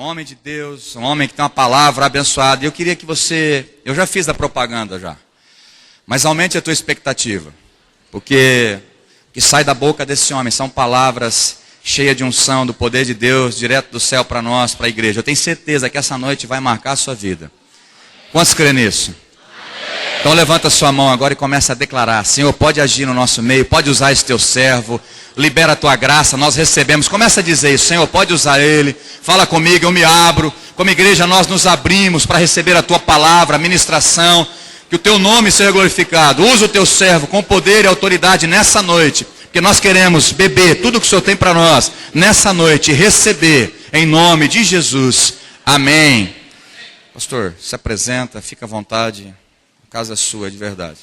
um homem de Deus, um homem que tem uma palavra abençoada. E eu queria que você, eu já fiz a propaganda já, mas aumente a tua expectativa, porque o que sai da boca desse homem são palavras cheias de unção, do poder de Deus, direto do céu para nós, para a igreja. Eu tenho certeza que essa noite vai marcar a sua vida. Quantos creem nisso? Então levanta sua mão agora e começa a declarar: Senhor, pode agir no nosso meio, pode usar esse teu servo, libera a tua graça, nós recebemos. Começa a dizer isso: Senhor, pode usar ele, fala comigo, eu me abro. Como igreja nós nos abrimos para receber a tua palavra, a ministração, que o teu nome seja glorificado. Usa o teu servo com poder e autoridade nessa noite, porque nós queremos beber tudo que o Senhor tem para nós nessa noite, receber em nome de Jesus. Amém. Pastor, se apresenta, fica à vontade. A casa é sua, de verdade.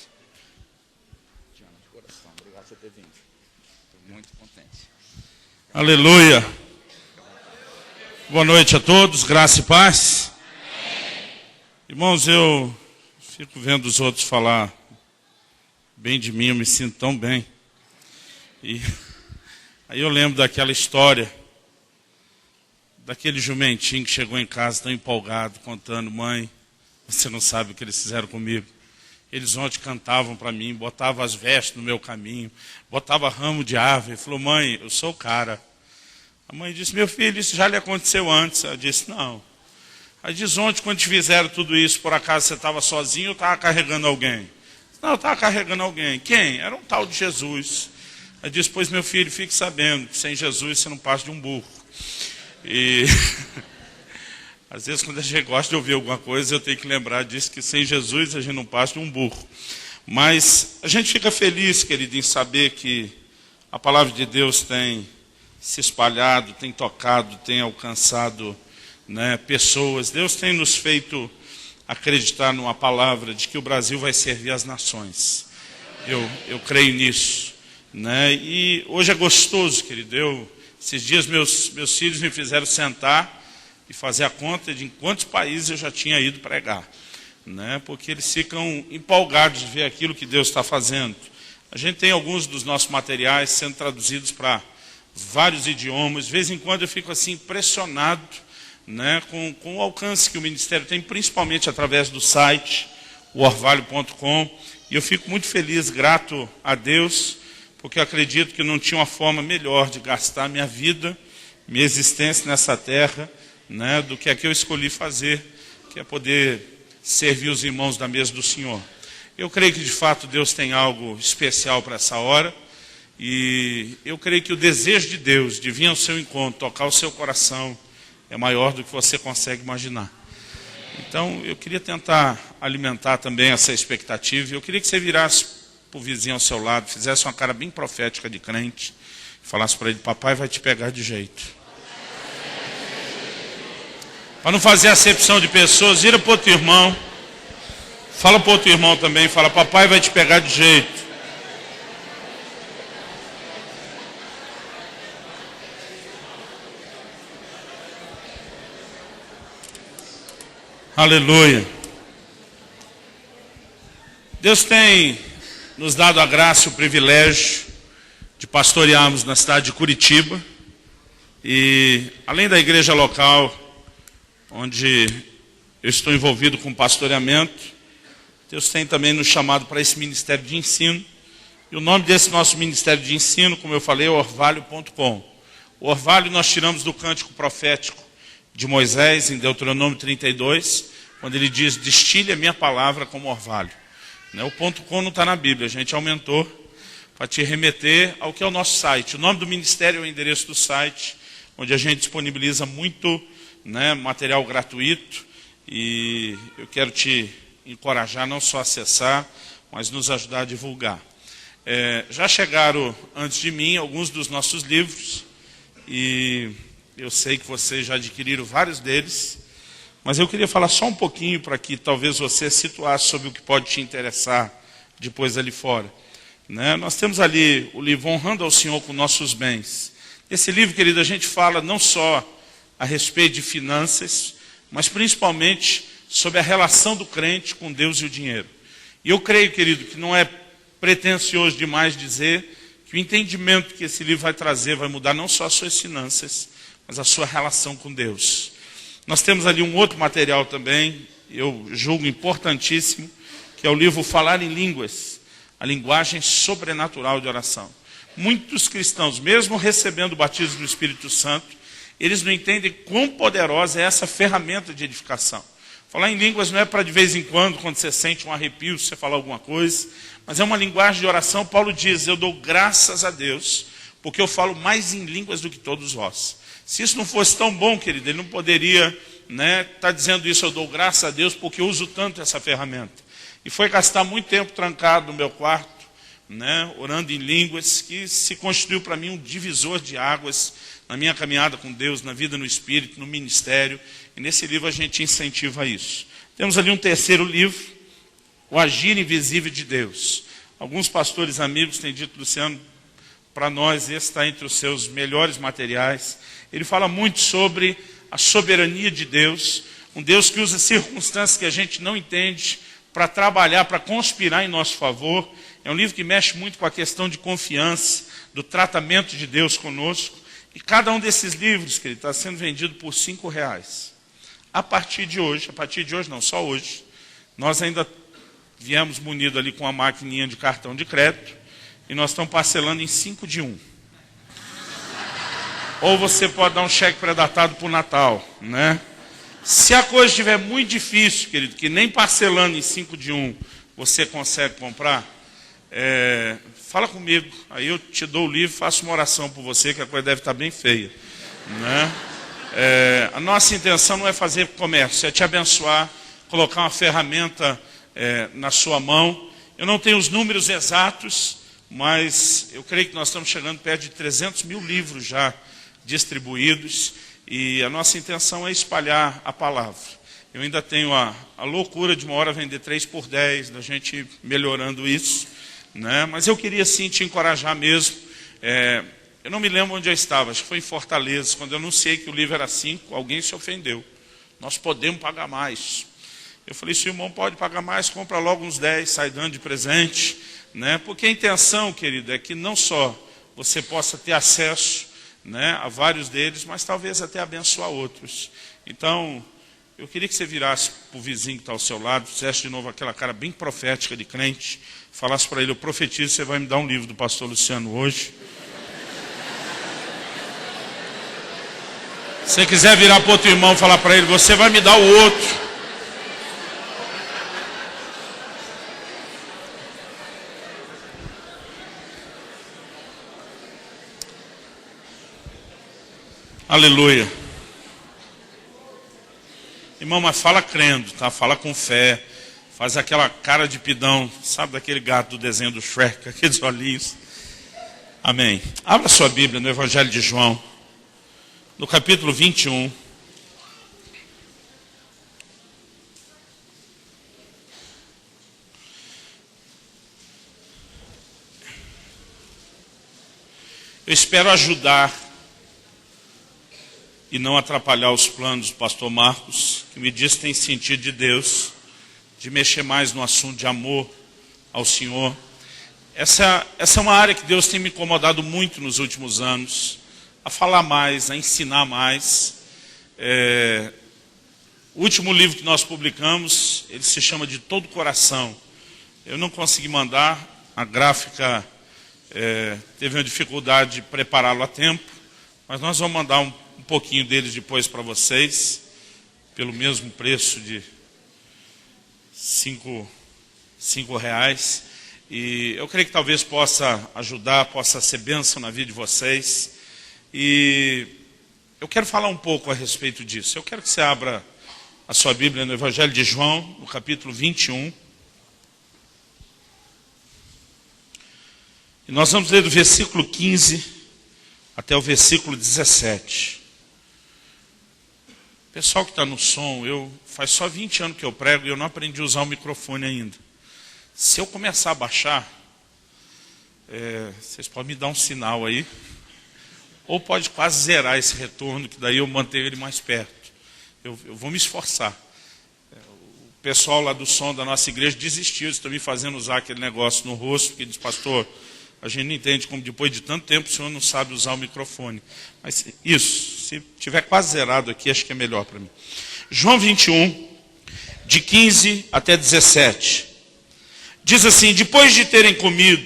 Diana, de coração, obrigado por você ter vindo. Estou muito contente. Aleluia. Boa noite a todos, graça e paz. Irmãos, eu fico vendo os outros falar bem de mim, eu me sinto tão bem. E aí eu lembro daquela história, daquele jumentinho que chegou em casa tão empolgado, contando: mãe, você não sabe o que eles fizeram comigo. Eles ontem cantavam para mim, botavam as vestes no meu caminho, botavam ramo de árvore. Ele falou: mãe, eu sou o cara. A mãe disse: meu filho, isso já lhe aconteceu antes. Ela disse: não. Aí diz: ontem, quando te fizeram tudo isso, por acaso você estava sozinho ou estava carregando alguém? Não, eu estava carregando alguém. Quem? Era um tal de Jesus. Aí disse: pois meu filho, fique sabendo que sem Jesus você não passa de um burro. E às vezes quando a gente gosta de ouvir alguma coisa, eu tenho que lembrar disso, que sem Jesus a gente não passa de um burro. Mas a gente fica feliz, querido, em saber que a palavra de Deus tem se espalhado, tem tocado, tem alcançado, né, pessoas. Deus tem nos feito acreditar numa palavra de que o Brasil vai servir as nações. Eu creio nisso, né? E hoje é gostoso, querido. Esses dias meus filhos me fizeram sentar e fazer a conta de em quantos países eu já tinha ido pregar, né? Porque eles ficam empolgados de ver aquilo que Deus está fazendo. A gente tem alguns dos nossos materiais sendo traduzidos para vários idiomas. De vez em quando eu fico assim impressionado, né, com o alcance que o ministério tem, principalmente através do site, o orvalho.com. E eu fico muito feliz, grato a Deus, porque eu acredito que não tinha uma forma melhor de gastar minha vida, minha existência nessa terra, né, do que a que eu escolhi fazer, que é poder servir os irmãos da mesa do Senhor. Eu creio que de fato Deus tem algo especial para essa hora, e eu creio que o desejo de Deus de vir ao seu encontro, tocar o seu coração, é maior do que você consegue imaginar. Então eu queria tentar alimentar também essa expectativa. Eu queria que você virasse para o vizinho ao seu lado, fizesse uma cara bem profética de crente, e falasse para ele: papai vai te pegar de jeito. Para não fazer acepção de pessoas, vira para o outro irmão, fala para o outro irmão também, fala: papai vai te pegar de jeito. Aleluia. Deus tem nos dado a graça e o privilégio de pastorearmos na cidade de Curitiba. E além da igreja local, onde eu estou envolvido com pastoreamento, Deus tem também nos chamado para esse ministério de ensino. E o nome desse nosso ministério de ensino, como eu falei, é orvalho.com. O orvalho nós tiramos do cântico profético de Moisés, em Deuteronômio 32, quando ele diz: destile a minha palavra como orvalho. O .com não está na Bíblia, a gente aumentou para te remeter ao que é o nosso site. O nome do ministério é o endereço do site, onde a gente disponibiliza muito, né, material gratuito, e eu quero te encorajar não só a acessar, mas nos ajudar a divulgar. Já chegaram antes de mim alguns dos nossos livros, e eu sei que vocês já adquiriram vários deles, mas eu queria falar só um pouquinho para que talvez você situasse sobre o que pode te interessar depois ali fora, né? Nós temos ali o livro Honrando ao Senhor com Nossos Bens. Esse livro, querido, a gente fala não só a respeito de finanças, mas principalmente sobre a relação do crente com Deus e o dinheiro. E eu creio, querido, que não é pretensioso demais dizer que o entendimento que esse livro vai trazer vai mudar não só as suas finanças, mas a sua relação com Deus. Nós temos ali um outro material também, eu julgo importantíssimo, que é o livro Falar em Línguas, a linguagem sobrenatural de oração. Muitos cristãos, mesmo recebendo o batismo do Espírito Santo, eles não entendem quão poderosa é essa ferramenta de edificação. Falar em línguas não é para de vez em quando você sente um arrepio, se você falar alguma coisa, mas é uma linguagem de oração. Paulo diz, eu dou graças a Deus, porque eu falo mais em línguas do que todos vós. Se isso não fosse tão bom, querido, ele não poderia estar dizendo isso, eu dou graças a Deus, porque eu uso tanto essa ferramenta. E foi gastar muito tempo trancado no meu quarto, orando em línguas, que se constituiu para mim um divisor de águas na minha caminhada com Deus, na vida no Espírito, no ministério. E nesse livro a gente incentiva isso. Temos ali um terceiro livro, O Agir Invisível de Deus. Alguns pastores amigos têm dito, Luciano, para nós esse está entre os seus melhores materiais. Ele fala muito sobre a soberania de Deus, um Deus que usa circunstâncias que a gente não entende para trabalhar, para conspirar em nosso favor. É um livro que mexe muito com a questão de confiança, do tratamento de Deus conosco. E cada um desses livros, querido, está sendo vendido por R$5. A partir de hoje não, só hoje, nós ainda viemos munidos ali com uma maquininha de cartão de crédito e nós estamos parcelando em 5 de 1. Ou você pode dar um cheque pré-datado para o Natal, Se a coisa estiver muito difícil, querido, que nem parcelando em 5 de 1 você consegue comprar, fala comigo, aí eu te dou o livro, faço uma oração por você, que a coisa deve estar bem feia. A nossa intenção não é fazer comércio, é te abençoar, colocar uma ferramenta na sua mão. Eu não tenho os números exatos, mas eu creio que nós estamos chegando perto de 300 mil livros já distribuídos, e a nossa intenção é espalhar a palavra. Eu ainda tenho a loucura de uma hora vender 3 por 10, da gente melhorando isso, mas eu queria sim te encorajar mesmo. Eu não me lembro onde eu estava, acho que foi em Fortaleza, quando eu anunciei que o livro era 5, alguém se ofendeu. Nós podemos pagar mais. Eu falei, se o irmão pode pagar mais, compra logo uns 10, sai dando de presente. Porque a intenção, querido, é que não só você possa ter acesso a vários deles, mas talvez até abençoar outros. Então, eu queria que você virasse para o vizinho que está ao seu lado, fizesse de novo aquela cara bem profética de crente, falasse para ele, eu profetizo, você vai me dar um livro do pastor Luciano hoje. Se você quiser virar para outro irmão e falar para ele, você vai me dar o outro. Aleluia. Irmão, mas fala crendo, tá? Fala com fé. Faz aquela cara de pidão. Sabe daquele gato do desenho do Shrek, aqueles olhinhos. Amém. Abra sua Bíblia no Evangelho de João, no capítulo 21. Eu espero ajudar e não atrapalhar os planos do pastor Marcos, que me diz que tem sentido de Deus, de mexer mais no assunto de amor ao Senhor. Essa é uma área que Deus tem me incomodado muito nos últimos anos, a falar mais, a ensinar mais. O último livro que nós publicamos, ele se chama De Todo Coração. Eu não consegui mandar, a gráfica teve uma dificuldade de prepará-lo a tempo, mas nós vamos mandar um pouquinho deles depois para vocês, pelo mesmo preço de R$5. E eu creio que talvez possa ajudar, possa ser bênção na vida de vocês. E eu quero falar um pouco a respeito disso. Eu quero que você abra a sua Bíblia no Evangelho de João, no capítulo 21. E nós vamos ler do versículo 15 até o versículo 17. Pessoal que está no som, faz só 20 anos que eu prego e eu não aprendi a usar o microfone ainda. Se eu começar a baixar, vocês podem me dar um sinal aí, ou pode quase zerar esse retorno, que daí eu mantenho ele mais perto. Eu vou me esforçar. O pessoal lá do som da nossa igreja desistiu, eles estão me fazendo usar aquele negócio no rosto, porque diz, pastor, a gente não entende como depois de tanto tempo o senhor não sabe usar o microfone. Mas isso, Se tiver quase zerado aqui, acho que é melhor para mim. João 21, de 15 até 17. Diz assim: depois de terem comido,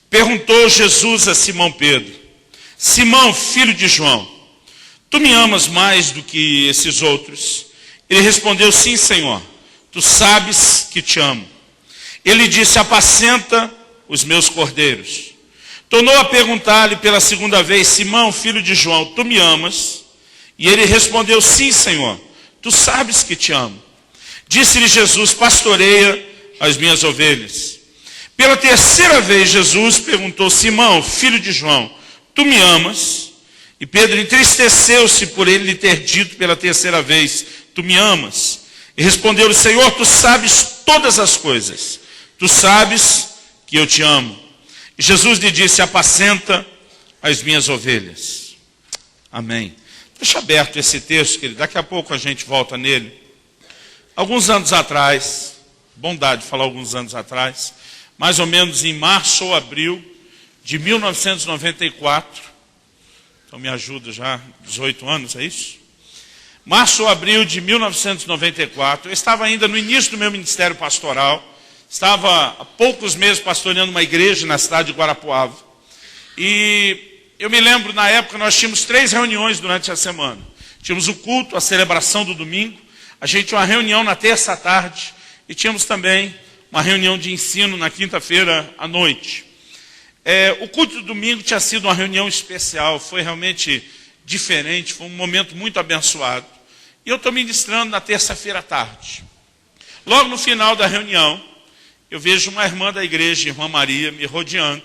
perguntou Jesus a Simão Pedro: Simão, filho de João, tu me amas mais do que esses outros? Ele respondeu: sim, Senhor, tu sabes que te amo. Ele disse: apacenta os meus cordeiros. Tornou a perguntar-lhe pela segunda vez: Simão, filho de João, tu me amas? E ele respondeu: sim, Senhor, tu sabes que te amo. Disse-lhe Jesus: pastoreia as minhas ovelhas. Pela terceira vez Jesus perguntou: Simão, filho de João, tu me amas? E Pedro entristeceu-se por ele lhe ter dito pela terceira vez: tu me amas? E respondeu-lhe: Senhor, tu sabes todas as coisas, tu sabes que eu te amo. E Jesus lhe disse: apacenta as minhas ovelhas. Amém. Deixa aberto esse texto, querido, daqui a pouco a gente volta nele. Alguns anos atrás, bondade de falar alguns anos atrás, mais ou menos em março ou abril de 1994, então me ajuda já, 18 anos, é isso? Março ou abril de 1994, eu estava ainda no início do meu ministério pastoral, estava há poucos meses pastoreando uma igreja na cidade de Guarapuava. E eu me lembro, na época, nós tínhamos 3 reuniões durante a semana. Tínhamos o culto, a celebração do domingo, a gente tinha uma reunião na terça à tarde e tínhamos também uma reunião de ensino na quinta-feira à noite. O culto do domingo tinha sido uma reunião especial, foi realmente diferente, foi um momento muito abençoado. E eu estou ministrando na terça-feira à tarde. Logo no final da reunião, eu vejo uma irmã da igreja, irmã Maria, me rodeando.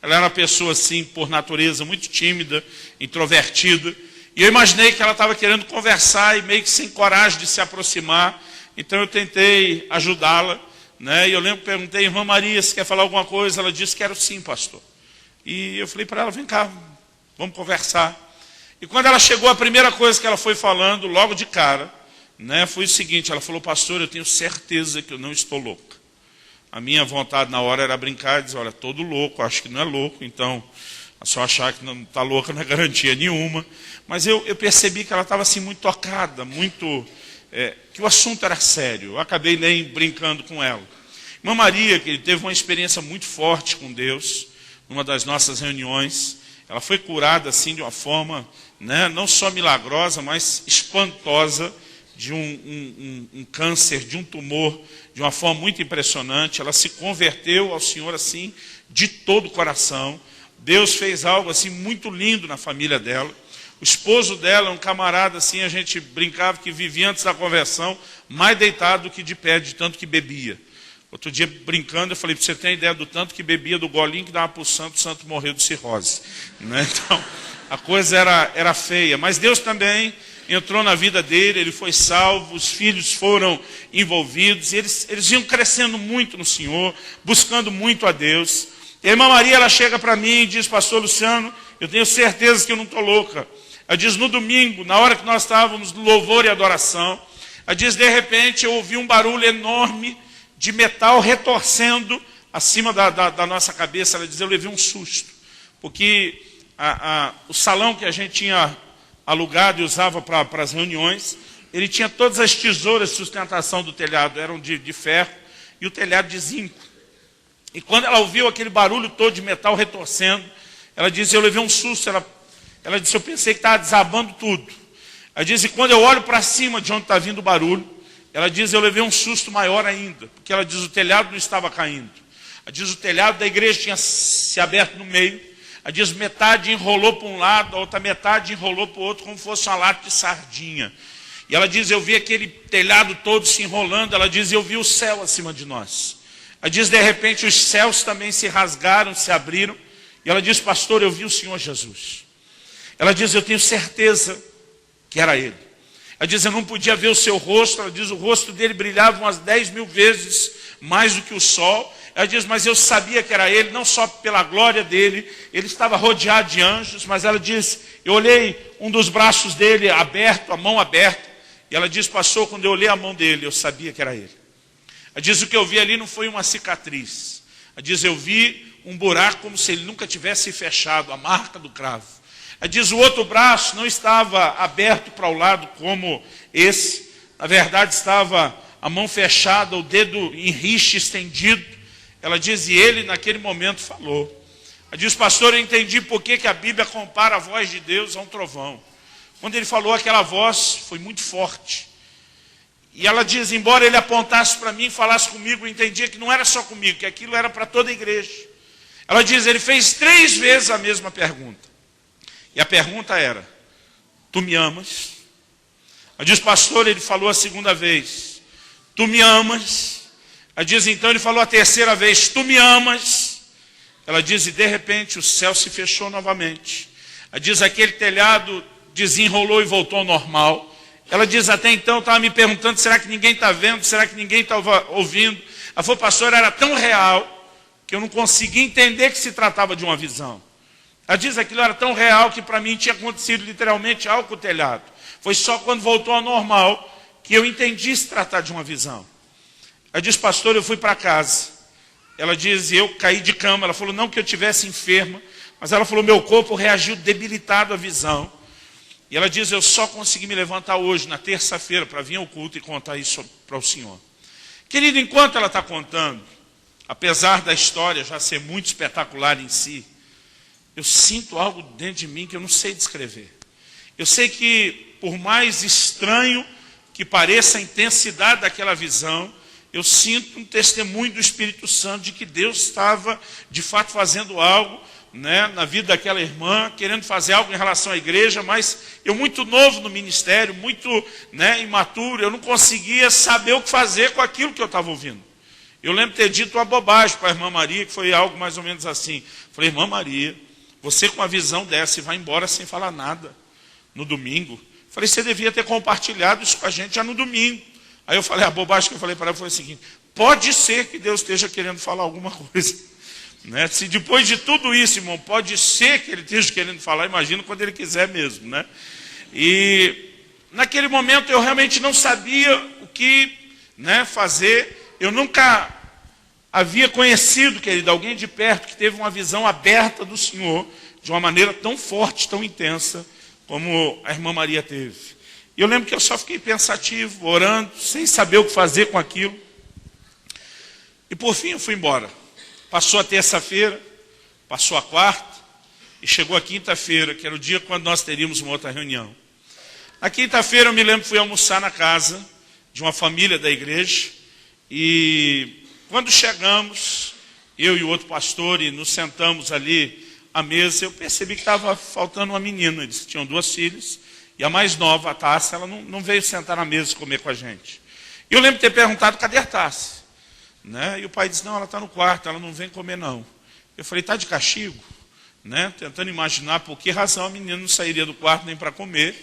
Ela era uma pessoa assim, por natureza, muito tímida, introvertida. E eu imaginei que ela estava querendo conversar e meio que sem coragem de se aproximar. Então eu tentei ajudá-la. Né? E eu lembro que perguntei: irmã Maria, você quer falar alguma coisa? Ela disse: quero sim, pastor. E eu falei para ela: vem cá, vamos conversar. E quando ela chegou, a primeira coisa que ela foi falando, logo de cara, né, foi o seguinte: ela falou: pastor, eu tenho certeza que eu não estou louca. A minha vontade na hora era brincar e dizer: olha, todo louco, acho que não é louco, então, só achar que não está louca não é garantia nenhuma. Mas eu percebi que ela estava assim muito tocada, muito... que o assunto era sério. Eu acabei nem brincando com ela. Irmã Maria, que teve uma experiência muito forte com Deus, numa das nossas reuniões, ela foi curada assim de uma forma, né, não só milagrosa, mas espantosa, de um câncer, de um tumor, de uma forma muito impressionante. Ela se converteu ao Senhor assim, de todo o coração. Deus fez algo assim muito lindo na família dela. O esposo dela é um camarada assim, a gente brincava que vivia antes da conversão mais deitado do que de pé, de tanto que bebia. Outro dia, brincando, eu falei: você tem ideia do tanto que bebia, do golinho que dava para o santo morreu de cirrose. Né? Então, a coisa era feia. Mas Deus também entrou na vida dele, ele foi salvo, os filhos foram envolvidos, eles iam crescendo muito no Senhor, buscando muito a Deus. E a irmã Maria, ela chega para mim e diz: pastor Luciano, eu tenho certeza que eu não estou louca. Ela diz: no domingo, na hora que nós estávamos no louvor e adoração, ela diz: de repente eu ouvi um barulho enorme de metal retorcendo acima da nossa cabeça. Ela diz: eu levei um susto, porque o salão que a gente tinha alugado e usava para as reuniões, ele tinha todas as tesouras de sustentação do telhado, eram de ferro, e o telhado de zinco. E quando ela ouviu aquele barulho todo de metal retorcendo, ela disse: eu levei um susto. Ela disse: eu pensei que estava desabando tudo. Ela diz: e quando eu olho para cima de onde está vindo o barulho, ela diz: eu levei um susto maior ainda, porque ela diz: o telhado não estava caindo. Ela diz: o telhado da igreja tinha se aberto no meio. Ela diz: metade enrolou para um lado, a outra metade enrolou para o outro, como fosse uma lata de sardinha. E ela diz: eu vi aquele telhado todo se enrolando. Ela diz: eu vi o céu acima de nós. Ela diz: de repente os céus também se rasgaram, se abriram. E ela diz: pastor, eu vi o Senhor Jesus. Ela diz: eu tenho certeza que era Ele. Ela diz: eu não podia ver o seu rosto. Ela diz: o rosto dele brilhava umas 10.000 vezes mais do que o sol. Ela diz: mas eu sabia que era Ele, não só pela glória dele, ele estava rodeado de anjos, mas ela diz: eu olhei um dos braços dele aberto, a mão aberta, e ela diz: pastor, quando eu olhei a mão dele, eu sabia que era Ele. Ela diz: o que eu vi ali não foi uma cicatriz. Ela diz: eu vi um buraco como se ele nunca tivesse fechado, a marca do cravo. Aí diz, o outro braço não estava aberto para o lado como esse. Na verdade, estava a mão fechada, o dedo em rixe estendido. Ela diz, e ele naquele momento falou. Ela diz, pastor, eu entendi por que a Bíblia compara a voz de Deus a um trovão. Quando ele falou, aquela voz foi muito forte. E ela diz, embora ele apontasse para mim e falasse comigo, eu entendia que não era só comigo, que aquilo era para toda a igreja. Ela diz, ele fez 3 vezes a mesma pergunta. E a pergunta era, tu me amas? Ela diz, pastor, ele falou a segunda vez, tu me amas? Ela diz, então ele falou a terceira vez, tu me amas? Ela diz, e de repente o céu se fechou novamente. Ela diz, aquele telhado desenrolou e voltou ao normal. Ela diz, até então eu estava me perguntando, será que ninguém está vendo? Será que ninguém está ouvindo? Ela falou, pastor, era tão real que eu não conseguia entender que se tratava de uma visão. Ela diz, aquilo era tão real que para mim tinha acontecido literalmente algo com o telhado. Foi só quando voltou ao normal que eu entendi se tratar de uma visão. Ela diz, pastor, eu fui para casa. Ela diz, eu caí de cama. Ela falou, não que eu estivesse enferma, mas ela falou, meu corpo reagiu debilitado à visão. E ela diz, eu só consegui me levantar hoje, na terça-feira, para vir ao culto e contar isso para o senhor. Querido, enquanto ela está contando, apesar da história já ser muito espetacular em si, eu sinto algo dentro de mim que eu não sei descrever. Eu sei que, por mais estranho que pareça a intensidade daquela visão, eu sinto um testemunho do Espírito Santo de que Deus estava, de fato, fazendo algo, né, na vida daquela irmã, querendo fazer algo em relação à igreja, mas eu muito novo no ministério, muito, né, imaturo, eu não conseguia saber o que fazer com aquilo que eu estava ouvindo. Eu lembro de ter dito uma bobagem para a irmã Maria, que foi algo mais ou menos assim. Falei, irmã Maria, você com uma visão dessa e vai embora sem falar nada no domingo. Falei, você devia ter compartilhado isso com a gente já no domingo. Aí eu falei, a bobagem que eu falei para ela foi a seguinte, pode ser que Deus esteja querendo falar alguma coisa. Né? Se depois de tudo isso, irmão, pode ser que ele esteja querendo falar, imagina quando ele quiser mesmo. Né? E naquele momento eu realmente não sabia o que, né, fazer. Eu nunca havia conhecido, querido, alguém de perto que teve uma visão aberta do Senhor de uma maneira tão forte, tão intensa, como a irmã Maria teve. E eu lembro que eu só fiquei pensativo, orando, sem saber o que fazer com aquilo. E por fim eu fui embora. Passou a terça-feira, passou a quarta, e chegou a quinta-feira, que era o dia quando nós teríamos uma outra reunião. Na quinta-feira eu me lembro que fui almoçar na casa de uma família da igreja, e quando chegamos, eu e o outro pastor, e nos sentamos ali à mesa, eu percebi que estava faltando uma menina. Eles tinham 2 filhas, e a mais nova, a Tássia, ela não veio sentar na mesa e comer com a gente. E eu lembro de ter perguntado, cadê a Tássia? Né? E o pai disse, não, ela está no quarto, ela não vem comer não. Eu falei, está de castigo? Né? Tentando imaginar por que razão a menina não sairia do quarto nem para comer.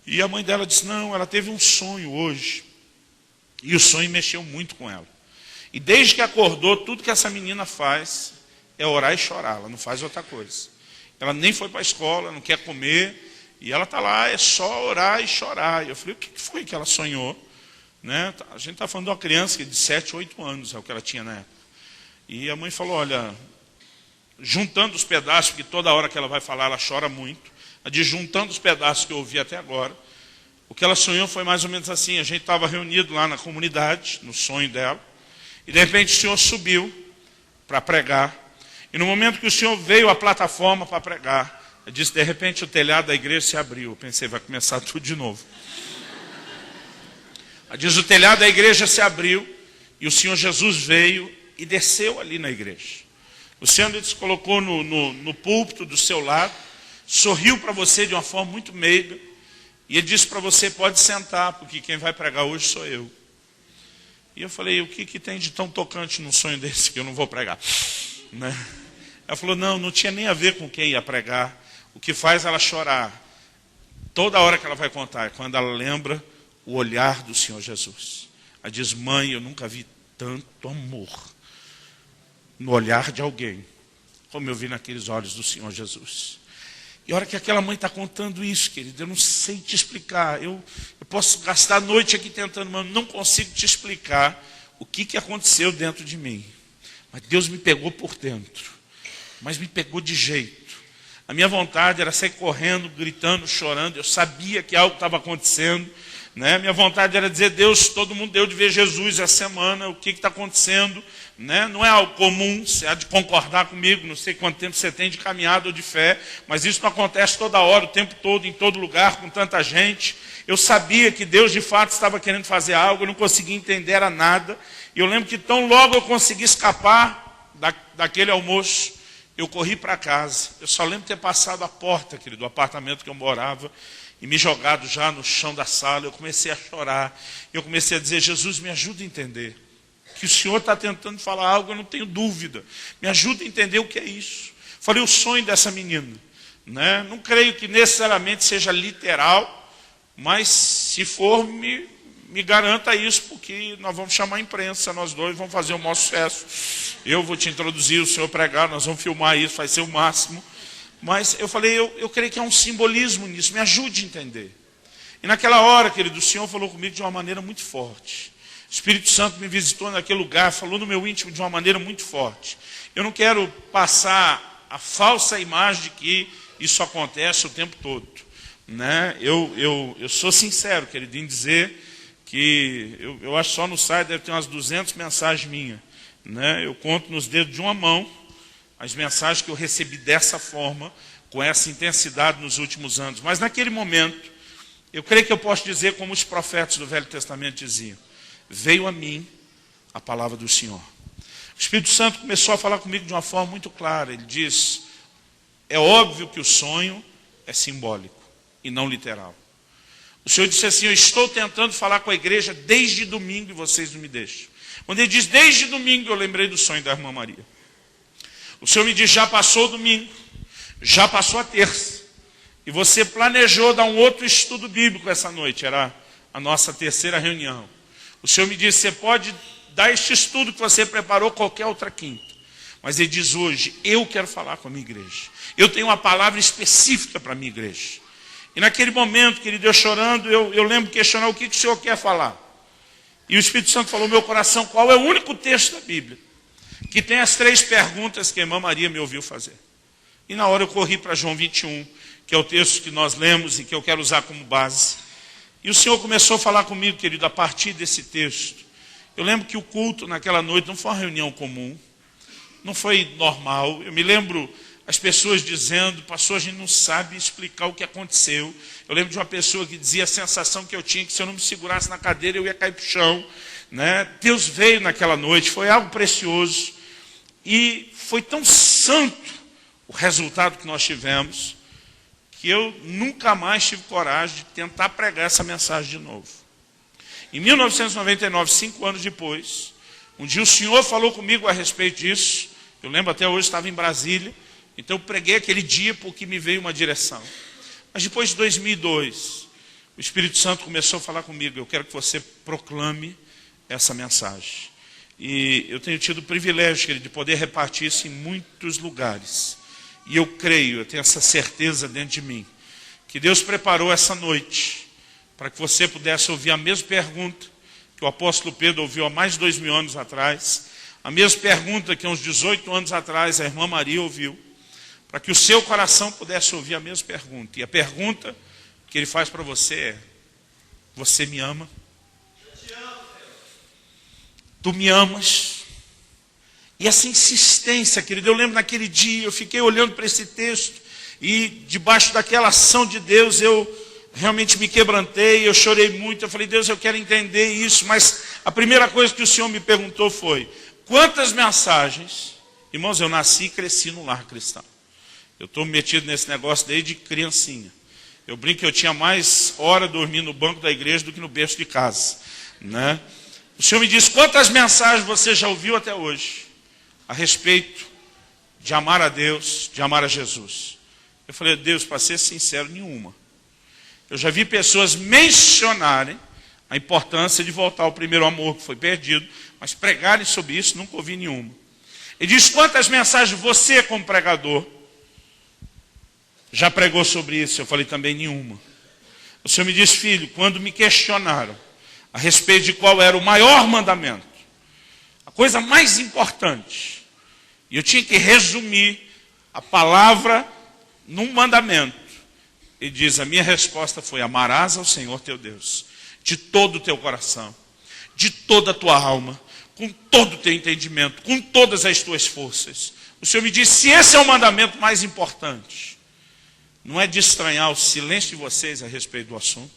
E a mãe dela disse, não, ela teve um sonho hoje. E o sonho mexeu muito com ela. E desde que acordou, tudo que essa menina faz é orar e chorar, ela não faz outra coisa. Ela nem foi para a escola, não quer comer, e ela está lá, é só orar e chorar. E eu falei, o que foi que ela sonhou? Né? A gente está falando de uma criança de 7, 8 anos, é o que ela tinha na época. E a mãe falou, olha, juntando os pedaços, porque toda hora que ela vai falar, ela chora muito. Ela diz, juntando os pedaços que eu ouvi até agora, o que ela sonhou foi mais ou menos assim, a gente estava reunido lá na comunidade, no sonho dela, e de repente o Senhor subiu para pregar, e no momento que o Senhor veio à plataforma para pregar, ela disse, de repente o telhado da igreja se abriu. Eu pensei, vai começar tudo de novo. Ela diz, o telhado da igreja se abriu, e o Senhor Jesus veio e desceu ali na igreja. O Senhor se colocou no púlpito do seu lado, sorriu para você de uma forma muito meiga, e ele disse para você, pode sentar, porque quem vai pregar hoje sou eu. E eu falei, o que tem de tão tocante num sonho desse que eu não vou pregar? Né? Ela falou, não tinha nem a ver com quem ia pregar. O que faz ela chorar, toda hora que ela vai contar, é quando ela lembra o olhar do Senhor Jesus. Ela diz, mãe, eu nunca vi tanto amor no olhar de alguém, como eu vi naqueles olhos do Senhor Jesus. E a hora que aquela mãe está contando isso, querido, eu não sei te explicar. Eu posso gastar a noite aqui tentando, mas não consigo te explicar o que aconteceu dentro de mim. Mas Deus me pegou por dentro. Mas me pegou de jeito. A minha vontade era sair correndo, gritando, chorando. Eu sabia que algo estava acontecendo. Né? Minha vontade era dizer, Deus, todo mundo deu de ver Jesus essa semana, o que está acontecendo? Né? Não é algo comum, você há de concordar comigo, não sei quanto tempo você tem de caminhada ou de fé, mas isso não acontece toda hora, o tempo todo, em todo lugar, com tanta gente. Eu sabia que Deus de fato estava querendo fazer algo, eu não conseguia entender era nada. E eu lembro que tão logo eu consegui escapar daquele almoço, eu corri para casa. Eu só lembro de ter passado a porta, querido, do apartamento que eu morava, e me jogado já no chão da sala. Eu comecei a chorar. Eu comecei a dizer, Jesus, me ajuda a entender. Que o Senhor está tentando falar algo, eu não tenho dúvida. Me ajuda a entender o que é isso. Falei o sonho dessa menina. Né? Não creio que necessariamente seja literal, mas se for, me garanta isso, porque nós vamos chamar a imprensa, nós dois vamos fazer o maior sucesso. Eu vou te introduzir, o senhor pregar, nós vamos filmar isso, vai ser o máximo. Mas eu falei, eu creio que há um simbolismo nisso, me ajude a entender. E naquela hora, querido, o Senhor falou comigo de uma maneira muito forte. O Espírito Santo me visitou naquele lugar, falou no meu íntimo de uma maneira muito forte. Eu não quero passar a falsa imagem de que isso acontece o tempo todo. Né? Eu sou sincero, querido, em dizer que eu acho que só no site deve ter umas 200 mensagens minhas. Né? Eu conto nos dedos de uma mão as mensagens que eu recebi dessa forma, com essa intensidade nos últimos anos. Mas naquele momento, eu creio que eu posso dizer como os profetas do Velho Testamento diziam, veio a mim a palavra do Senhor. O Espírito Santo começou a falar comigo de uma forma muito clara. Ele diz, é óbvio que o sonho é simbólico e não literal. O Senhor disse assim, eu estou tentando falar com a igreja desde domingo e vocês não me deixam. Quando ele diz desde domingo, eu lembrei do sonho da irmã Maria. O Senhor me diz, já passou o domingo, já passou a terça. E você planejou dar um outro estudo bíblico essa noite, era a nossa terceira reunião. O Senhor me disse, você pode dar este estudo que você preparou qualquer outra quinta. Mas ele diz hoje, eu quero falar com a minha igreja. Eu tenho uma palavra específica para a minha igreja. E naquele momento, querido, eu chorando, eu lembro de questionar o que o Senhor quer falar. E o Espírito Santo falou no meu coração, qual é o único texto da Bíblia que tem as 3 perguntas que a irmã Maria me ouviu fazer. E na hora eu corri para João 21, que é o texto que nós lemos e que eu quero usar como base. E o Senhor começou a falar comigo, querido, a partir desse texto. Eu lembro que o culto naquela noite não foi uma reunião comum, não foi normal. Eu me lembro as pessoas dizendo, pastor, a gente não sabe explicar o que aconteceu. Eu lembro de uma pessoa que dizia a sensação que eu tinha, que se eu não me segurasse na cadeira eu ia cair para o chão. Né? Deus veio naquela noite, foi algo precioso. E foi tão santo o resultado que nós tivemos, que eu nunca mais tive coragem de tentar pregar essa mensagem de novo. Em 1999, 5 anos depois, um dia o Senhor falou comigo a respeito disso. Eu lembro até hoje, estava em Brasília. Então eu preguei aquele dia porque me veio uma direção. Mas depois de 2002, o Espírito Santo começou a falar comigo. Eu quero que você proclame essa mensagem. E eu tenho tido o privilégio, querido, de poder repartir isso em muitos lugares. E eu creio, eu tenho essa certeza dentro de mim, que Deus preparou essa noite para que você pudesse ouvir a mesma pergunta que o apóstolo Pedro ouviu há mais de 2000 anos atrás, a mesma pergunta que há uns 18 anos atrás a irmã Maria ouviu, para que o seu coração pudesse ouvir a mesma pergunta. E a pergunta que ele faz para você é, você me ama? Tu me amas? E essa insistência, querido, eu lembro naquele dia, eu fiquei olhando para esse texto, e debaixo daquela ação de Deus, eu realmente me quebrantei, eu chorei muito, eu falei, Deus, eu quero entender isso, mas a primeira coisa que o Senhor me perguntou foi, quantas mensagens, irmãos, eu nasci e cresci no lar cristão. Eu estou metido nesse negócio desde criancinha. Eu brinco que eu tinha mais hora dormindo no banco da igreja do que no berço de casa. Né? O Senhor me disse, quantas mensagens você já ouviu até hoje a respeito de amar a Deus, de amar a Jesus? Eu falei, Deus, para ser sincero, nenhuma. Eu já vi pessoas mencionarem a importância de voltar ao primeiro amor que foi perdido, mas pregarem sobre isso, nunca ouvi nenhuma. Ele diz, quantas mensagens você, como pregador, já pregou sobre isso? Eu falei, também nenhuma. O Senhor me disse, filho, quando me questionaram a respeito de qual era o maior mandamento, a coisa mais importante, e eu tinha que resumir a palavra num mandamento. Ele diz, a minha resposta foi, amarás ao Senhor teu Deus, de todo o teu coração, de toda a tua alma, com todo o teu entendimento, com todas as tuas forças. O Senhor me disse, se esse é o mandamento mais importante, não é de estranhar o silêncio de vocês a respeito do assunto.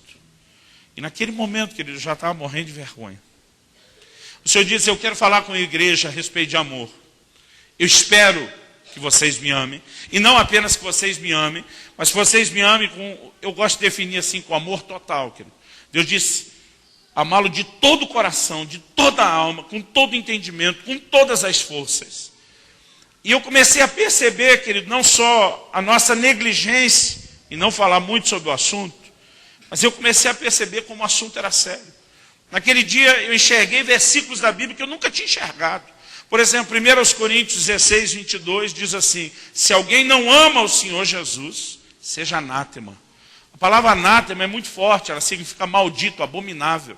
E naquele momento, querido, eu já estava morrendo de vergonha. O Senhor disse, eu quero falar com a igreja a respeito de amor. Eu espero que vocês me amem. E não apenas que vocês me amem, mas que vocês me amem com, eu gosto de definir assim, com amor total, querido. Deus disse, amá-lo de todo o coração, de toda a alma, com todo o entendimento, com todas as forças. E eu comecei a perceber, querido, não só a nossa negligência em não falar muito sobre o assunto, mas eu comecei a perceber como o assunto era sério. Naquele dia eu enxerguei versículos da Bíblia que eu nunca tinha enxergado. Por exemplo, 1 Coríntios 16, 22 diz assim, se alguém não ama o Senhor Jesus, seja anátema. A palavra anátema é muito forte, ela significa maldito, abominável.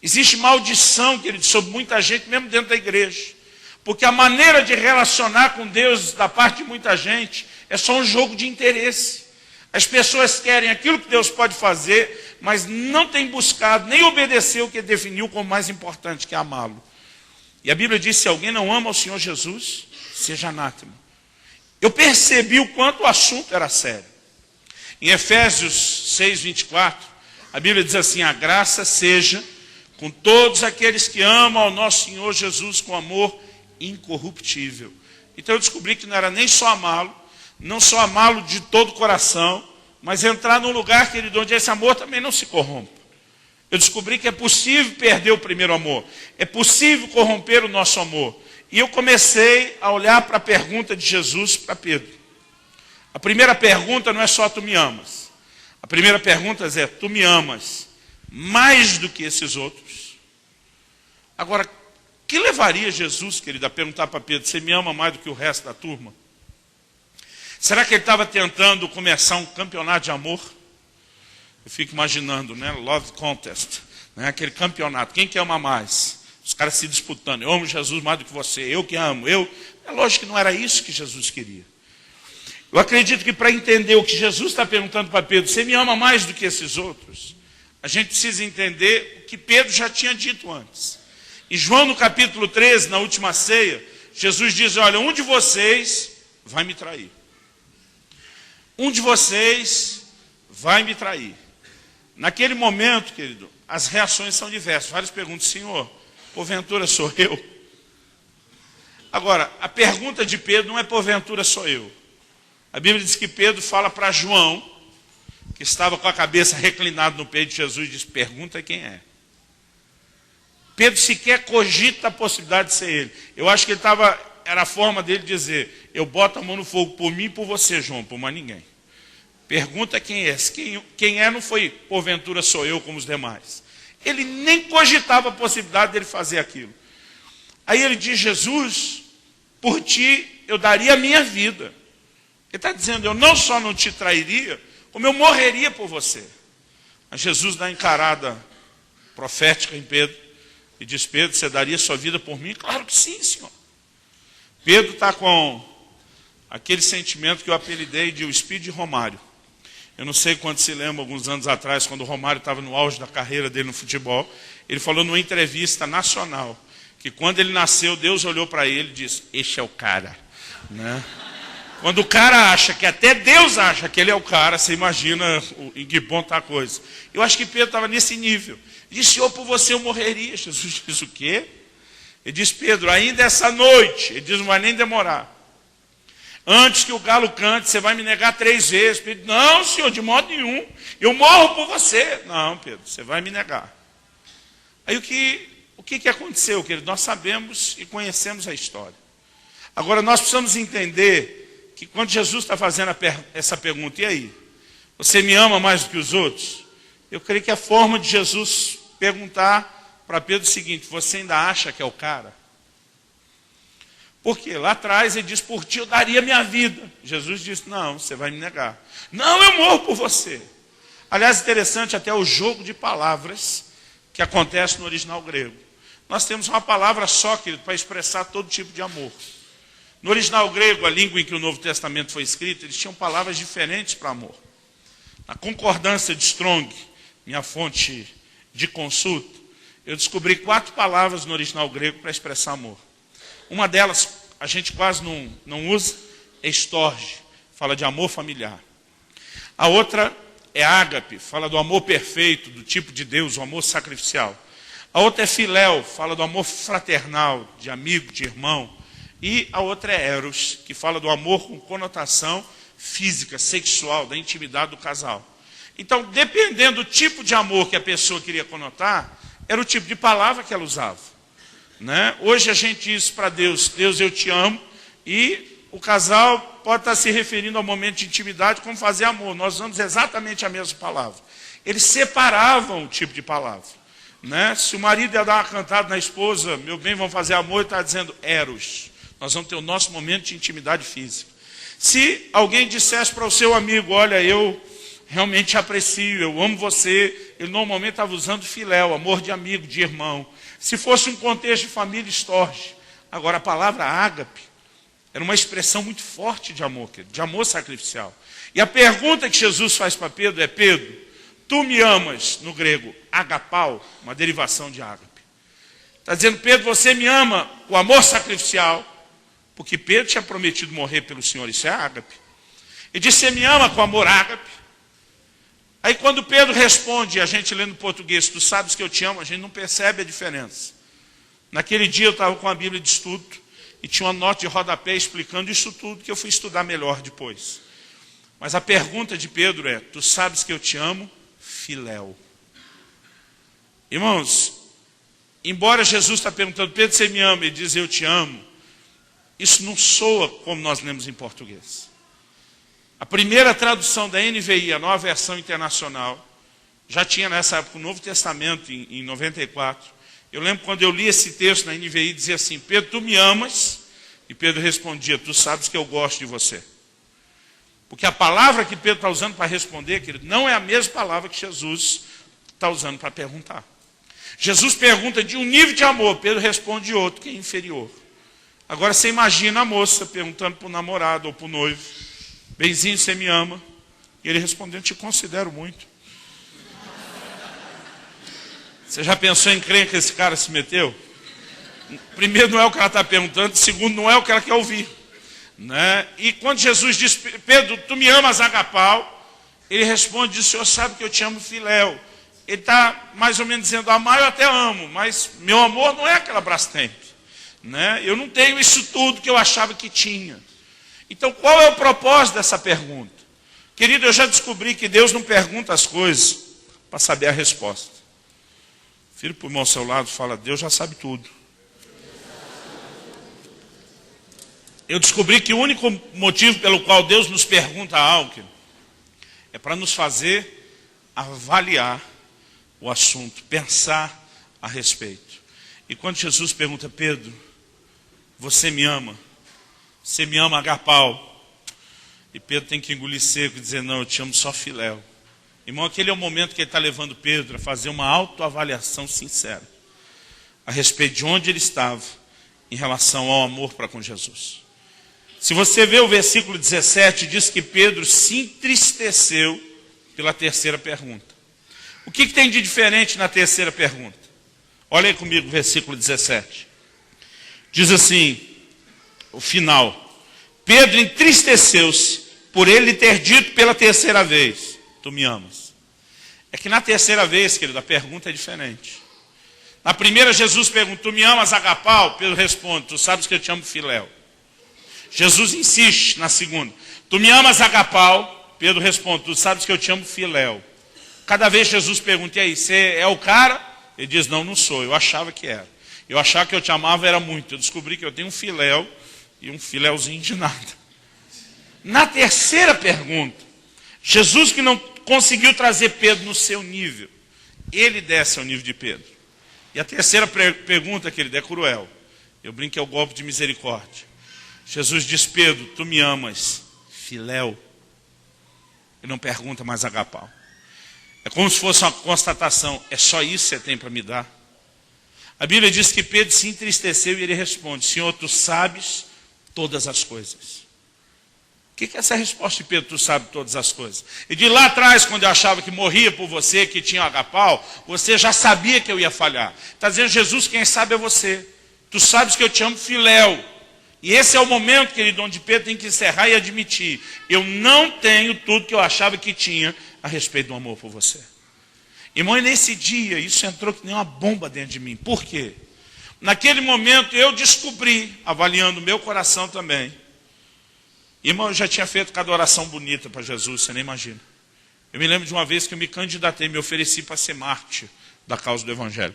Existe maldição, querido, sobre muita gente, mesmo dentro da igreja. Porque a maneira de relacionar com Deus da parte de muita gente é só um jogo de interesse. As pessoas querem aquilo que Deus pode fazer, mas não têm buscado nem obedecer o que ele definiu como mais importante, que é amá-lo. E a Bíblia diz, se alguém não ama o Senhor Jesus, seja anátema. Eu percebi o quanto o assunto era sério. Em Efésios 6, 24, a Bíblia diz assim, a graça seja com todos aqueles que amam ao nosso Senhor Jesus com amor incorruptível. Então eu descobri que não era nem só amá-lo, não só amá-lo de todo o coração, mas entrar num lugar, querido, onde esse amor também não se corrompa. Eu descobri que é possível perder o primeiro amor, é possível corromper o nosso amor. E eu comecei a olhar para a pergunta de Jesus para Pedro. A primeira pergunta não é só tu me amas. A primeira pergunta é, tu me amas mais do que esses outros? Agora, o que levaria Jesus, querido, a perguntar para Pedro, você me ama mais do que o resto da turma? Será que ele estava tentando começar um campeonato de amor? Eu fico imaginando, né? Love contest, né? Aquele campeonato, quem que ama mais? Os caras se disputando, eu amo Jesus mais do que você, eu que amo, eu. É lógico que não era isso que Jesus queria. Eu acredito que para entender o que Jesus está perguntando para Pedro, você me ama mais do que esses outros? A gente precisa entender o que Pedro já tinha dito antes. Em João no capítulo 13, na última ceia, Jesus diz, olha, um de vocês vai me trair. Um de vocês vai me trair. Naquele momento, querido, as reações são diversas. Vários perguntam, Senhor, porventura sou eu? Agora, a pergunta de Pedro não é porventura sou eu. A Bíblia diz que Pedro fala para João, que estava com a cabeça reclinada no peito de Jesus, e diz, pergunta quem é. Pedro sequer cogita a possibilidade de ser ele. Eu acho que ele estava, era a forma dele dizer, eu boto a mão no fogo por mim e por você, João, por mais ninguém. Pergunta quem é. Quem é não foi, porventura sou eu como os demais. Ele nem cogitava a possibilidade dele fazer aquilo. Aí ele diz, Jesus, por ti eu daria a minha vida. Ele está dizendo, eu não só não te trairia, como eu morreria por você. Mas Jesus dá encarada profética em Pedro. E diz, Pedro, você daria sua vida por mim? Claro que sim, Senhor. Pedro está com aquele sentimento que eu apelidei de o espírito de Romário. Eu não sei quando se lembra, alguns anos atrás, quando o Romário estava no auge da carreira dele no futebol, ele falou numa entrevista nacional, que quando ele nasceu, Deus olhou para ele e disse, este é o cara. Né? Quando o cara acha, que até Deus acha que ele é o cara, você imagina em que ponto está a coisa. Eu acho que Pedro estava nesse nível. Ele disse, Senhor, por você eu morreria. Jesus disse, o quê? Ele diz, Pedro, ainda essa noite, ele diz, não vai nem demorar. Antes que o galo cante, você vai me negar 3 vezes. Pedro, não, Senhor, de modo nenhum. Eu morro por você. Não, Pedro, você vai me negar. Aí o que aconteceu, querido? Nós sabemos e conhecemos a história. Agora, nós precisamos entender que quando Jesus está fazendo essa pergunta, e aí? Você me ama mais do que os outros? Eu creio que a forma de Jesus perguntar para Pedro o seguinte, você ainda acha que é o cara? Porque lá atrás ele diz, por ti eu daria minha vida. Jesus disse, não, você vai me negar. Não, eu morro por você. Aliás, interessante até o jogo de palavras que acontece no original grego. Nós temos uma palavra só, querido, para expressar todo tipo de amor. No original grego, a língua em que o Novo Testamento foi escrito, eles tinham palavras diferentes para amor. Na concordância de Strong, minha fonte de consulta, eu descobri 4 palavras no original grego para expressar amor. Uma delas, a gente quase não usa, é storge, fala de amor familiar. A outra é ágape, fala do amor perfeito, do tipo de Deus, o amor sacrificial. A outra é filéu, fala do amor fraternal, de amigo, de irmão. E a outra é eros, que fala do amor com conotação física, sexual, da intimidade do casal. Então, dependendo do tipo de amor que a pessoa queria conotar, era o tipo de palavra que ela usava. Né? Hoje a gente diz para Deus, Deus, eu te amo, e o casal pode estar se referindo ao momento de intimidade como fazer amor. Nós usamos exatamente a mesma palavra. Eles separavam o tipo de palavra. Né? Se o marido ia dar uma cantada na esposa, meu bem, vamos fazer amor, ele está dizendo eros. Nós vamos ter o nosso momento de intimidade física. Se alguém dissesse para o seu amigo, olha, eu realmente te aprecio, eu amo você, ele normalmente estava usando filéu, amor de amigo, de irmão. Se fosse um contexto de família, storge. Agora, a palavra ágape era uma expressão muito forte de amor, de amor sacrificial. E a pergunta que Jesus faz para Pedro é, Pedro, tu me amas, no grego, agapau, uma derivação de ágape. Está dizendo, Pedro, você me ama com amor sacrificial, porque Pedro tinha prometido morrer pelo Senhor, isso é ágape. Ele disse, você me ama com amor ágape? Aí quando Pedro responde, a gente lê no português, tu sabes que eu te amo, a gente não percebe a diferença. Naquele dia eu estava com a Bíblia de estudo, e tinha uma nota de rodapé explicando isso tudo, que eu fui estudar melhor depois. Mas a pergunta de Pedro é, tu sabes que eu te amo? Filéu. Irmãos, embora Jesus está perguntando, Pedro, você me ama? Ele diz, eu te amo. Isso não soa como nós lemos em português. A primeira tradução da NVI, a nova versão internacional, já tinha nessa época o Novo Testamento, em 94. Eu lembro quando eu li esse texto na NVI, dizia assim, Pedro, tu me amas? E Pedro respondia, tu sabes que eu gosto de você. Porque a palavra que Pedro está usando para responder, querido, não é a mesma palavra que Jesus está usando para perguntar. Jesus pergunta de um nível de amor, Pedro responde de outro, que é inferior. Agora você imagina a moça perguntando para o namorado ou para o noivo, benzinho, você me ama? E ele respondendo, te considero muito. Você já pensou em crer que esse cara se meteu? Primeiro, não é o que ela está perguntando. Segundo, não é o que ela quer ouvir. Né? E quando Jesus diz, Pedro, tu me amas, agapau? Ele responde, o Senhor sabe que eu te amo, filéu. Ele está mais ou menos dizendo, amar eu até amo, mas meu amor não é aquela Brastemp. Né? Eu não tenho isso tudo que eu achava que tinha. Então, qual é o propósito dessa pergunta? Querido, eu já descobri que Deus não pergunta as coisas para saber a resposta. Filho para o irmão ao seu lado, fala, Deus já sabe tudo. Eu descobri que o único motivo pelo qual Deus nos pergunta algo é para nos fazer avaliar o assunto, pensar a respeito. E quando Jesus pergunta, Pedro, você me ama? Você me ama, agapau? E Pedro tem que engolir seco e dizer, não, eu te amo só filéu. Irmão, aquele é o momento que ele está levando Pedro a fazer uma autoavaliação sincera a respeito de onde ele estava em relação ao amor para com Jesus. Se você vê o versículo 17, diz que Pedro se entristeceu pela terceira pergunta. O que tem de diferente na terceira pergunta? Olha aí comigo o versículo 17. Diz assim, o final. Pedro entristeceu-se por ele ter dito pela terceira vez, tu me amas. É que na terceira vez, querido, a pergunta é diferente. Na primeira, Jesus pergunta, tu me amas, agapau? Pedro responde, tu sabes que eu te amo, filéu. Jesus insiste na segunda, tu me amas, agapau? Pedro responde, tu sabes que eu te amo, filéu. Cada vez Jesus pergunta, e aí, você é o cara? Ele diz, não, não sou, eu achava que era. Eu achava que eu te amava era muito. Eu descobri que eu tenho um filéu e um filéuzinho de nada. Na terceira pergunta, Jesus que não conseguiu trazer Pedro no seu nível, ele desce ao nível de Pedro. E a terceira pergunta que ele dá é cruel. Eu brinco que é o golpe de misericórdia. Jesus diz, Pedro, tu me amas, filéu. Ele não pergunta mais agapau. É como se fosse uma constatação, é só isso que você tem para me dar? A Bíblia diz que Pedro se entristeceu e ele responde, Senhor, tu sabes todas as coisas. O que é essa resposta de Pedro? Tu sabe todas as coisas. E de lá atrás, quando eu achava que morria por você, que tinha agapau, você já sabia que eu ia falhar. Está dizendo, Jesus, quem sabe é você. Tu sabes que eu te amo filéu. E esse é o momento, querido, onde Pedro tem que encerrar e admitir. Eu não tenho tudo que eu achava que tinha a respeito do amor por você. Irmão, e nesse dia, isso entrou que nem uma bomba dentro de mim. Por quê? Naquele momento eu descobri, avaliando o meu coração também. Irmão, eu já tinha feito cada oração bonita para Jesus, você nem imagina. Eu me lembro de uma vez que eu me candidatei, me ofereci para ser mártir da causa do Evangelho.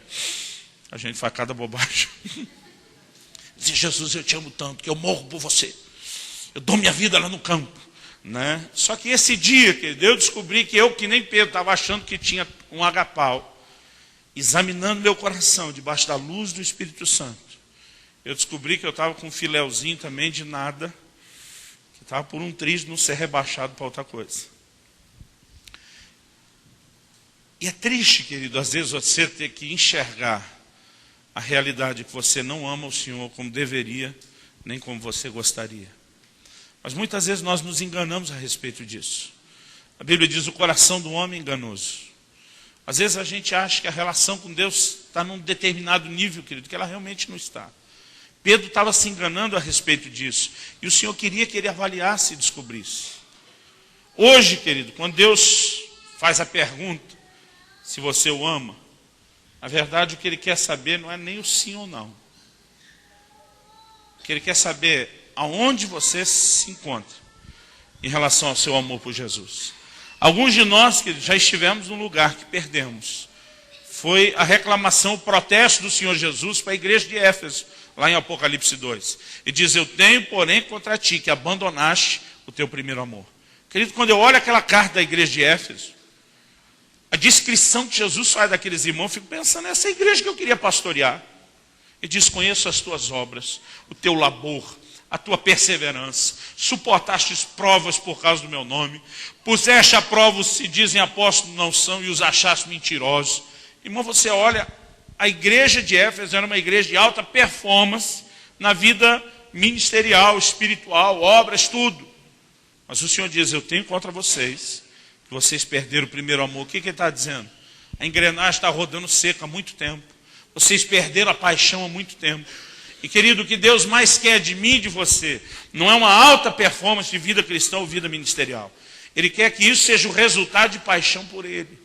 A gente faz cada bobagem. Dizia, Jesus, eu te amo tanto, que eu morro por você. Eu dou minha vida lá no campo. Né? Só que esse dia, querido, eu descobri que eu, que nem Pedro, estava achando que tinha um agapau. Examinando meu coração, debaixo da luz do Espírito Santo. Eu descobri que eu estava com um filéuzinho também de nada. Estava por um triz não ser rebaixado para outra coisa. E é triste, querido, às vezes você ter que enxergar a realidade que você não ama o Senhor como deveria, nem como você gostaria. Mas muitas vezes nós nos enganamos a respeito disso. A Bíblia diz, o coração do homem é enganoso. Às vezes a gente acha que a relação com Deus está num determinado nível, querido, que ela realmente não está. Pedro estava se enganando a respeito disso. E o Senhor queria que ele avaliasse e descobrisse. Hoje, querido, quando Deus faz a pergunta, se você o ama, na verdade o que ele quer saber não é nem o sim ou não. O que ele quer saber é aonde você se encontra em relação ao seu amor por Jesus. Alguns de nós, querido, já estivemos num lugar que perdemos. Foi a reclamação, o protesto do Senhor Jesus para a igreja de Éfeso, lá em Apocalipse 2. E diz, eu tenho, porém, contra ti, que abandonaste o teu primeiro amor. Querido, quando eu olho aquela carta da igreja de Éfeso, a descrição que Jesus faz daqueles irmãos, eu fico pensando, essa igreja que eu queria pastorear. E diz, conheço as tuas obras, o teu labor, a tua perseverança, suportaste provas por causa do meu nome, puseste a prova os que dizem apóstolos não são e os achaste mentirosos. Irmão, você olha, a igreja de Éfeso era uma igreja de alta performance na vida ministerial, espiritual, obras, tudo. Mas o Senhor diz, eu tenho contra vocês, que vocês perderam o primeiro amor. O que ele está dizendo? A engrenagem está rodando seca há muito tempo. Vocês perderam a paixão há muito tempo. E querido, o que Deus mais quer de mim e de você, não é uma alta performance de vida cristã ou vida ministerial. Ele quer que isso seja o resultado de paixão por Ele.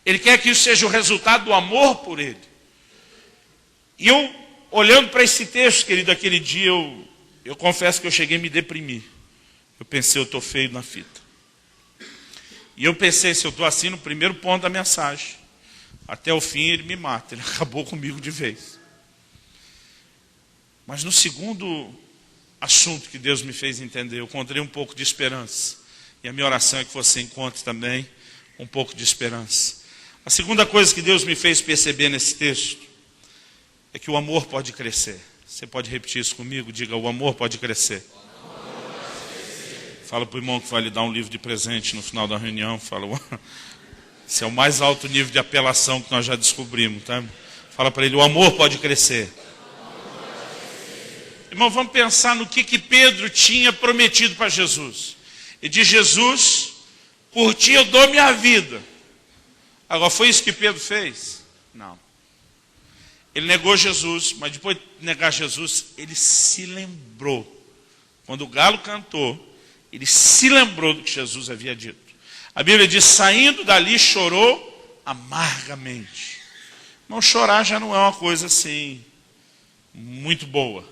Ele quer que isso seja o resultado do amor por Ele. E eu, olhando para esse texto, querido, aquele dia, eu confesso que eu cheguei a me deprimir. Eu pensei, eu estou feio na fita. E eu pensei, se eu estou assim no primeiro ponto da mensagem, até o fim ele me mata, ele acabou comigo de vez. Mas no segundo assunto que Deus me fez entender, eu encontrei um pouco de esperança. E a minha oração é que você encontre também um pouco de esperança. A segunda coisa que Deus me fez perceber nesse texto é que o amor pode crescer. Você pode repetir isso comigo? Diga, o amor pode crescer. Fala para o irmão que vai lhe dar um livro de presente no final da reunião. Fala, esse é o mais alto nível de apelação que nós já descobrimos. Tá? Fala para ele, o amor pode crescer. Irmão, vamos pensar no que Pedro tinha prometido para Jesus. E diz, Jesus, por ti eu dou minha vida. Agora, foi isso que Pedro fez? Não. Ele negou Jesus, mas depois de negar Jesus, ele se lembrou. Quando o galo cantou, ele se lembrou do que Jesus havia dito. A Bíblia diz, saindo dali, chorou amargamente. Não, chorar já não é uma coisa assim, muito boa,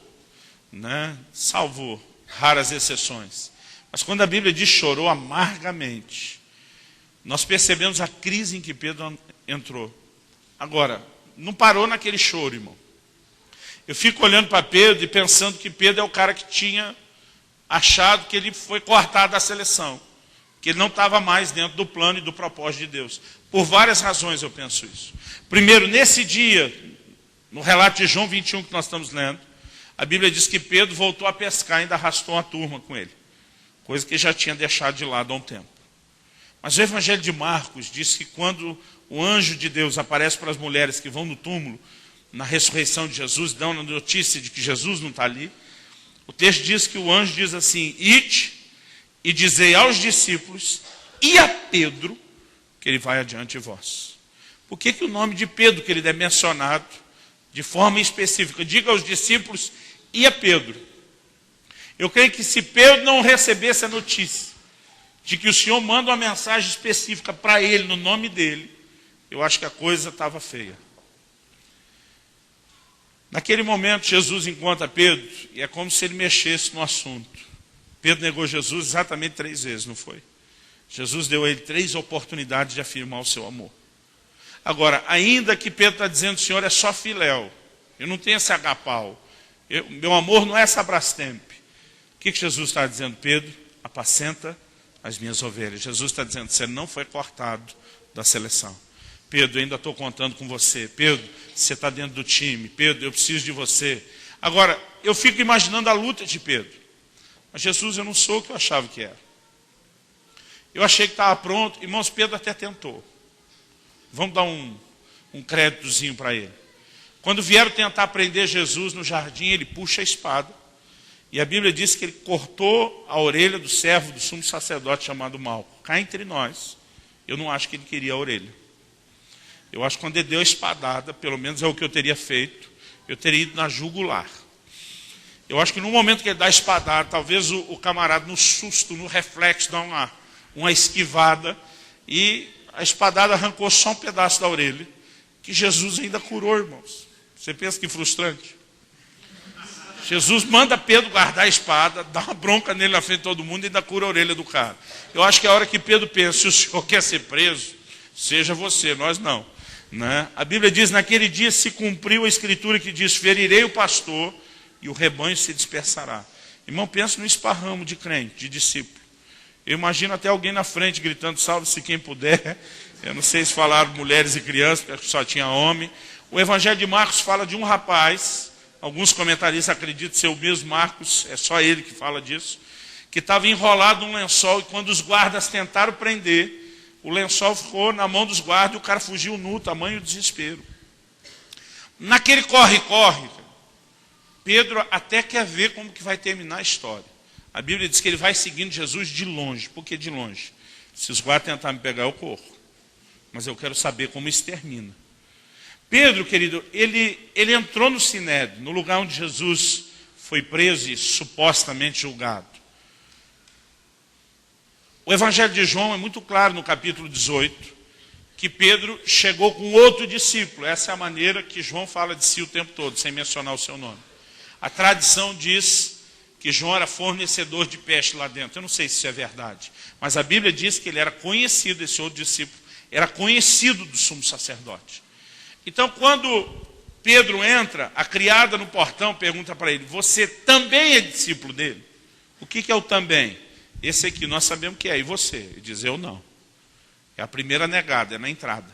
né? Salvo raras exceções. Mas quando a Bíblia diz chorou amargamente, nós percebemos a crise em que Pedro entrou. Agora, não parou naquele choro, irmão. Eu fico olhando para Pedro e pensando que Pedro é o cara que tinha achado que ele foi cortado da seleção. Que ele não estava mais dentro do plano e do propósito de Deus. Por várias razões eu penso isso. Primeiro, nesse dia, no relato de João 21 que nós estamos lendo, a Bíblia diz que Pedro voltou a pescar e ainda arrastou uma turma com ele. Coisa que ele já tinha deixado de lado há um tempo. Mas o Evangelho de Marcos diz que quando o anjo de Deus aparece para as mulheres que vão no túmulo, na ressurreição de Jesus, dão a notícia de que Jesus não está ali, O texto diz que o anjo diz assim: ide e dizei aos discípulos e a Pedro que ele vai adiante de vós. Por que o nome de Pedro, que ele é mencionado de forma específica? Diga aos discípulos e a Pedro. Eu creio que se Pedro não recebesse a notícia de que o Senhor manda uma mensagem específica para ele, no nome dele, eu acho que a coisa estava feia. Naquele momento, Jesus encontra Pedro, e é como se ele mexesse no assunto. Pedro negou Jesus exatamente 3 vezes, não foi? Jesus deu a ele 3 oportunidades de afirmar o seu amor. Agora, ainda que Pedro está dizendo, o Senhor é só filéu, eu não tenho esse agapau, meu amor não é essa brastemp. O que Jesus está dizendo? Pedro, apacenta as minhas ovelhas. Jesus está dizendo, você não foi cortado da seleção. Pedro, eu ainda estou contando com você. Pedro, você está dentro do time. Pedro, eu preciso de você. Agora, eu fico imaginando a luta de Pedro. Mas Jesus, eu não sou o que eu achava que era. Eu achei que estava pronto. Irmãos, Pedro até tentou. Vamos dar um créditozinho para ele. Quando vieram tentar prender Jesus no jardim, ele puxa a espada. E a Bíblia diz que ele cortou a orelha do servo do sumo sacerdote chamado Malco. Cá entre nós, eu não acho que ele queria a orelha. Eu acho que quando ele deu a espadada, pelo menos é o que eu teria feito, eu teria ido na jugular. Eu acho que no momento que ele dá a espadada, talvez o camarada no susto, no reflexo, dá uma esquivada, e a espadada arrancou só um pedaço da orelha, que Jesus ainda curou, irmãos. Você pensa que frustrante? Jesus manda Pedro guardar a espada, dá uma bronca nele na frente de todo mundo e ainda cura a orelha do cara. Eu acho que é a hora que Pedro pensa, se o senhor quer ser preso, seja você, nós não. Né? A Bíblia diz, naquele dia se cumpriu a escritura que diz, ferirei o pastor e o rebanho se dispersará. Irmão, pensa no esparramo de crente, de discípulo. Eu imagino até alguém na frente gritando, salve-se quem puder. Eu não sei se falaram mulheres e crianças, porque só tinha homem. O Evangelho de Marcos fala de um rapaz, alguns comentaristas acreditam ser o mesmo Marcos, é só ele que fala disso, que estava enrolado num lençol e quando os guardas tentaram prender, o lençol ficou na mão dos guardas e o cara fugiu nu, tamanho desespero. Naquele corre-corre, Pedro até quer ver como que vai terminar a história. A Bíblia diz que ele vai seguindo Jesus de longe. Por que de longe? Se os guardas tentarem me pegar, eu corro. Mas eu quero saber como isso termina. Pedro, querido, ele entrou no Sinédrio, no lugar onde Jesus foi preso e supostamente julgado. O Evangelho de João é muito claro no capítulo 18, que Pedro chegou com outro discípulo. Essa é a maneira que João fala de si o tempo todo, sem mencionar o seu nome. A tradição diz que João era fornecedor de peixe lá dentro. Eu não sei se isso é verdade, mas a Bíblia diz que ele era conhecido, esse outro discípulo, era conhecido do sumo sacerdote. Então, quando Pedro entra, a criada no portão pergunta para ele, você também é discípulo dele? O que é o também? Esse aqui nós sabemos que é, e você? Ele diz, eu não. É a primeira negada, é na entrada.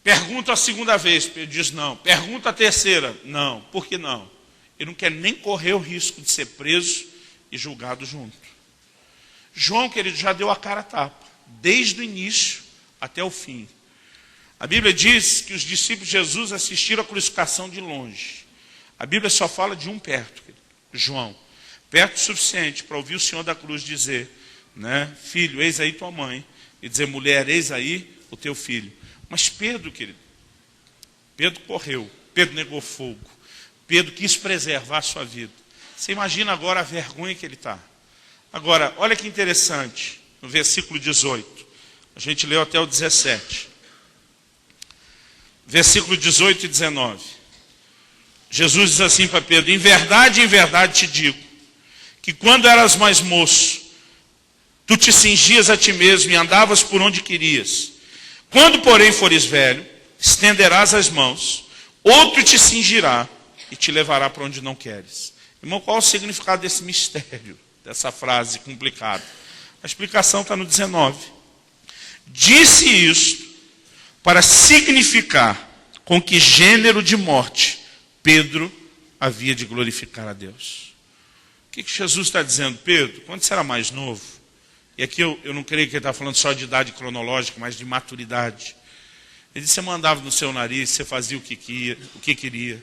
Pergunta a segunda vez, Pedro diz não. Pergunta a terceira, não. Por que não? Ele não quer nem correr o risco de ser preso e julgado junto. João, querido, já deu a cara a tapa, desde o início até o fim. A Bíblia diz que os discípulos de Jesus assistiram a crucificação de longe. A Bíblia só fala de um perto, querido, João. Perto o suficiente para ouvir o Senhor da cruz dizer, né, filho, eis aí tua mãe. E dizer, mulher, eis aí o teu filho. Mas Pedro, querido, Pedro correu, Pedro negou fogo. Pedro quis preservar a sua vida. Você imagina agora a vergonha que ele está. Agora, olha que interessante, no versículo 18. A gente leu até o 17. Versículo 18 e 19. Jesus diz assim para Pedro, em verdade te digo, que quando eras mais moço, tu te cingias a ti mesmo e andavas por onde querias. Quando, porém, fores velho, estenderás as mãos, outro te cingirá e te levará para onde não queres. Irmão, qual é o significado desse mistério, dessa frase complicada? A explicação está no 19. Disse isto para significar com que gênero de morte Pedro havia de glorificar a Deus. O que Jesus está dizendo? Pedro, quando você era mais novo, e aqui eu não creio que ele está falando só de idade cronológica, mas de maturidade. Ele disse, você mandava no seu nariz, você fazia o que queria.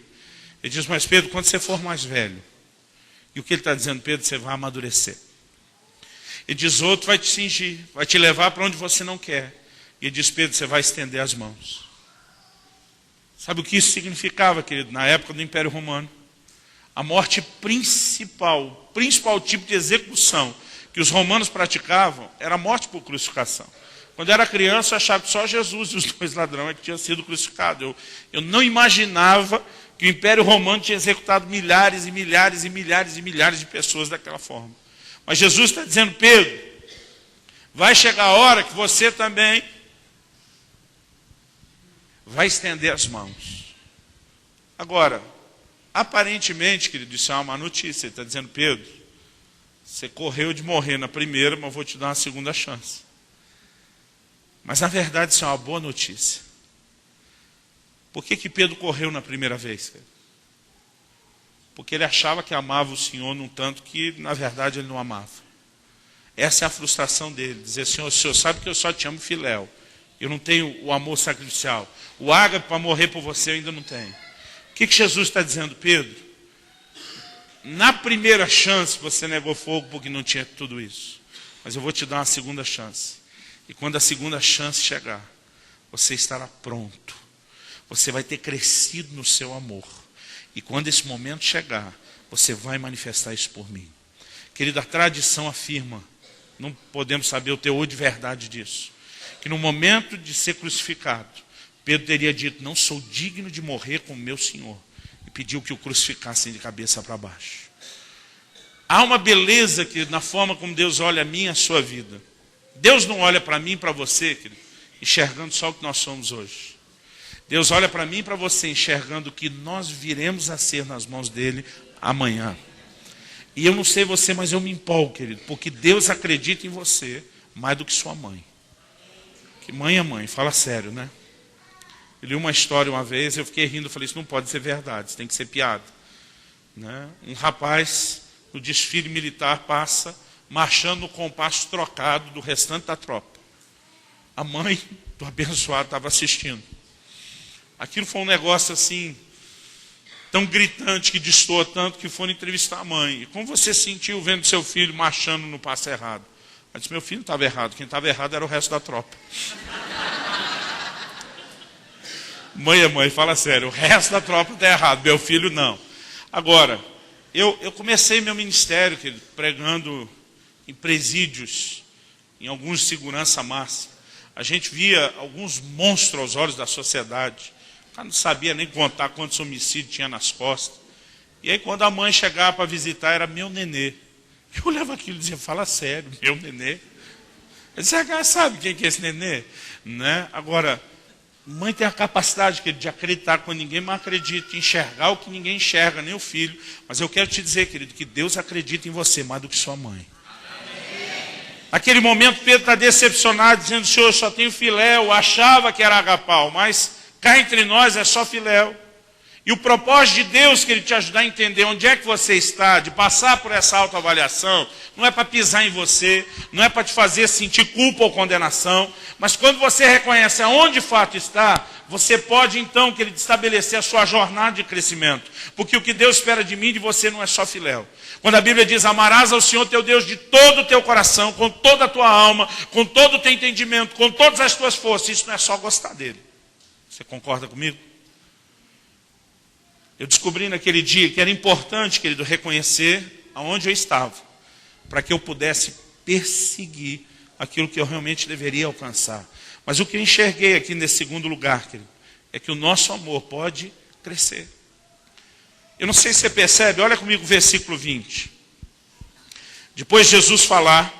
Ele diz, mas Pedro, quando você for mais velho, e o que ele está dizendo, Pedro, você vai amadurecer. Ele diz, outro vai te cingir, vai te levar para onde você não quer. E ele diz, Pedro, você vai estender as mãos. Sabe o que isso significava, querido? Na época do Império Romano, a morte principal, o principal tipo de execução que os romanos praticavam era a morte por crucificação. Quando eu era criança, eu achava que só Jesus e os dois ladrões é que tinham sido crucificados. Eu não imaginava que o Império Romano tinha executado milhares e milhares e milhares e milhares de pessoas daquela forma. Mas Jesus está dizendo, Pedro, vai chegar a hora que você também vai estender as mãos. Agora, aparentemente, querido, isso é uma má notícia. Ele está dizendo, Pedro, você correu de morrer na primeira, mas eu vou te dar uma segunda chance. Mas na verdade isso é uma boa notícia. Por que Pedro correu na primeira vez, querido? Porque ele achava que amava o Senhor num tanto que na verdade ele não amava. Essa é a frustração dele, dizer, Senhor, o Senhor sabe que eu só te amo filéu. Eu não tenho o amor sacrificial. O ágape para morrer por você eu ainda não tenho. O que Jesus está dizendo, Pedro? Na primeira chance você negou fogo porque não tinha tudo isso. Mas eu vou te dar uma segunda chance. E quando a segunda chance chegar, você estará pronto. Você vai ter crescido no seu amor. E quando esse momento chegar, você vai manifestar isso por mim. Querido, a tradição afirma, não podemos saber o teor de verdade disso, que no momento de ser crucificado, Pedro teria dito, não sou digno de morrer como meu Senhor. E pediu que o crucificassem de cabeça para baixo. Há uma beleza que na forma como Deus olha a mim e a sua vida. Deus não olha para mim e para você, querido, enxergando só o que nós somos hoje. Deus olha para mim e para você enxergando o que nós viremos a ser nas mãos dele amanhã. E eu não sei você, mas eu me empolgo, querido, porque Deus acredita em você mais do que sua mãe. Que mãe é mãe, fala sério, né? Eu li uma história uma vez, eu fiquei rindo, falei, isso não pode ser verdade, isso tem que ser piada. Né? Um rapaz, no desfile militar, passa marchando no compasso trocado do restante da tropa. A mãe do abençoado estava assistindo. Aquilo foi um negócio assim, tão gritante, que destoa tanto, que foram entrevistar a mãe. E como você sentiu vendo seu filho marchando no passo errado? Ela disse, meu filho não estava errado, quem estava errado era o resto da tropa. Mãe é mãe, fala sério, o resto da tropa está errado, meu filho não. Agora, eu comecei meu ministério, querido, pregando em presídios, em alguns de segurança máxima. A gente via alguns monstros aos olhos da sociedade. O cara não sabia nem contar quantos homicídios tinha nas costas. E aí quando a mãe chegava para visitar, era meu nenê. Eu olhava aquilo e dizia, fala sério, meu nenê. Eu dizia, sabe quem que é esse nenê? Né? Agora, mãe tem a capacidade de acreditar quando ninguém mais acredita, enxergar o que ninguém enxerga, nem o filho. Mas eu quero te dizer, querido, que Deus acredita em você mais do que sua mãe. Naquele momento, Pedro está decepcionado, dizendo, Senhor, eu só tenho filéu, achava que era agapau, mas cá entre nós é só filéu. E o propósito de Deus, que Ele te ajudar a entender onde é que você está, de passar por essa autoavaliação, não é para pisar em você, não é para te fazer sentir culpa ou condenação, mas quando você reconhece aonde de fato está, você pode então, querido, estabelecer a sua jornada de crescimento. Porque o que Deus espera de mim e de você não é só filéu. Quando a Bíblia diz, amarás ao Senhor teu Deus de todo o teu coração, com toda a tua alma, com todo o teu entendimento, com todas as tuas forças, isso não é só gostar dele. Você concorda comigo? Eu descobri naquele dia que era importante, querido, reconhecer aonde eu estava, para que eu pudesse perseguir aquilo que eu realmente deveria alcançar. Mas o que eu enxerguei aqui nesse segundo lugar, querido, é que o nosso amor pode crescer. Eu não sei se você percebe, olha comigo o versículo 20. Depois de Jesus falar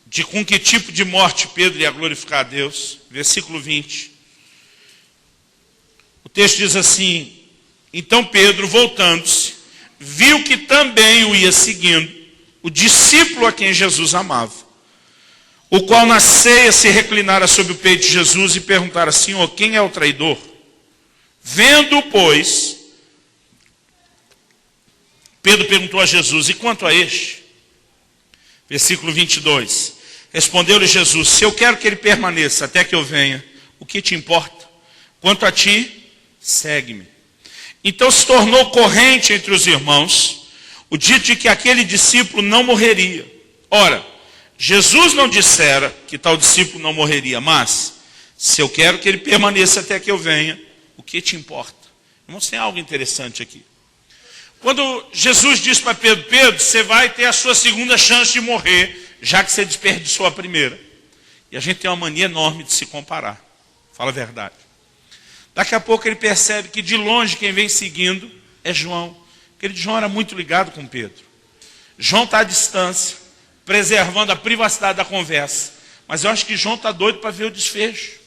de com que tipo de morte Pedro ia glorificar a Deus, versículo 20. O texto diz assim, então Pedro, voltando-se, viu que também o ia seguindo o discípulo a quem Jesus amava, o qual na ceia se reclinara sobre o peito de Jesus e perguntara, Senhor, quem é o traidor? Vendo, pois, Pedro perguntou a Jesus, e quanto a este? Versículo 22. Respondeu-lhe Jesus, se eu quero que ele permaneça até que eu venha, o que te importa? Quanto a ti, segue-me. Então se tornou corrente entre os irmãos o dito de que aquele discípulo não morreria. Ora, Jesus não dissera que tal discípulo não morreria, mas se eu quero que ele permaneça até que eu venha, o que te importa? Irmãos, tem algo interessante aqui. Quando Jesus disse para Pedro, Pedro, você vai ter a sua segunda chance de morrer, já que você desperdiçou a primeira. E a gente tem uma mania enorme de se comparar. Fala a verdade. Daqui a pouco ele percebe que de longe quem vem seguindo é João. Aquele João era muito ligado com Pedro. João está à distância, preservando a privacidade da conversa. Mas eu acho que João está doido para ver o desfecho.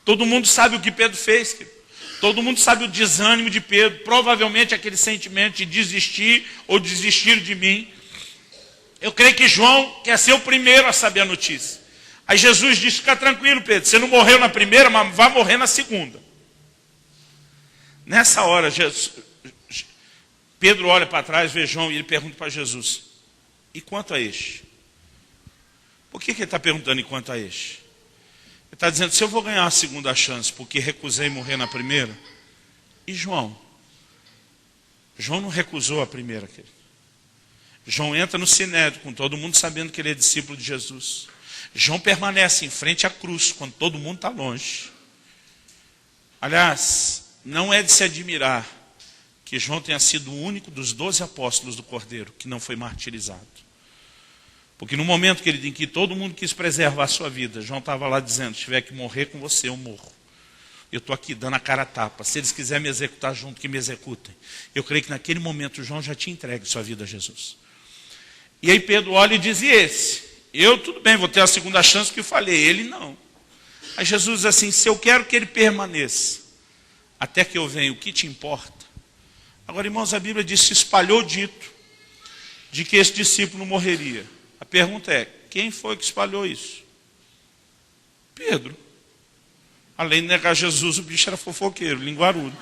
Todo mundo sabe o que Pedro fez, querido. Todo mundo sabe o desânimo de Pedro. Provavelmente aquele sentimento de desistir ou desistir de mim. Eu creio que João quer ser o primeiro a saber a notícia. Aí Jesus disse, fica tranquilo, Pedro. Você não morreu na primeira, mas vai morrer na segunda. Nessa hora, Pedro olha para trás, vê João e ele pergunta para Jesus, e quanto a este? Por que ele está perguntando e quanto a este? Ele está dizendo, se eu vou ganhar a segunda chance porque recusei morrer na primeira, e João? João não recusou a primeira. João entra no Sinédrio, com todo mundo sabendo que ele é discípulo de Jesus. João permanece em frente à cruz, quando todo mundo está longe. Aliás, não é de se admirar que João tenha sido o único dos 12 apóstolos do Cordeiro que não foi martirizado. Porque no momento em que todo mundo quis preservar a sua vida, João estava lá dizendo, se tiver que morrer com você, eu morro. Eu estou aqui dando a cara a tapa. Se eles quiserem me executar junto, que me executem. Eu creio que naquele momento João já tinha entregue sua vida a Jesus. E aí Pedro olha e diz, e esse? Eu, tudo bem, vou ter a segunda chance que eu falei. Ele não. Aí Jesus diz assim, se eu quero que ele permaneça, até que eu venha, o que te importa? Agora, irmãos, a Bíblia diz, se espalhou o dito de que esse discípulo morreria. A pergunta é, quem foi que espalhou isso? Pedro. Além de negar Jesus, o bicho era fofoqueiro, linguarudo.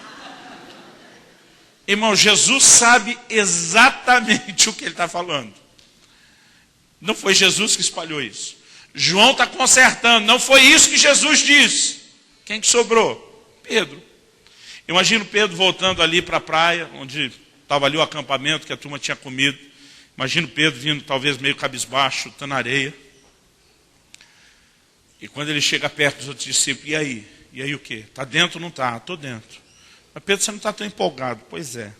Irmão, Jesus sabe exatamente o que ele está falando. Não foi Jesus que espalhou isso. João está consertando, não foi isso que Jesus disse. Quem que sobrou? Pedro. Imagino Pedro voltando ali para a praia, onde estava ali o acampamento que a turma tinha comido. Imagino Pedro vindo talvez meio cabisbaixo, chutando areia. E quando ele chega perto dos outros discípulos, e aí? E aí o quê? Está dentro ou não está? Estou dentro. Mas Pedro, você não está tão empolgado. Pois é.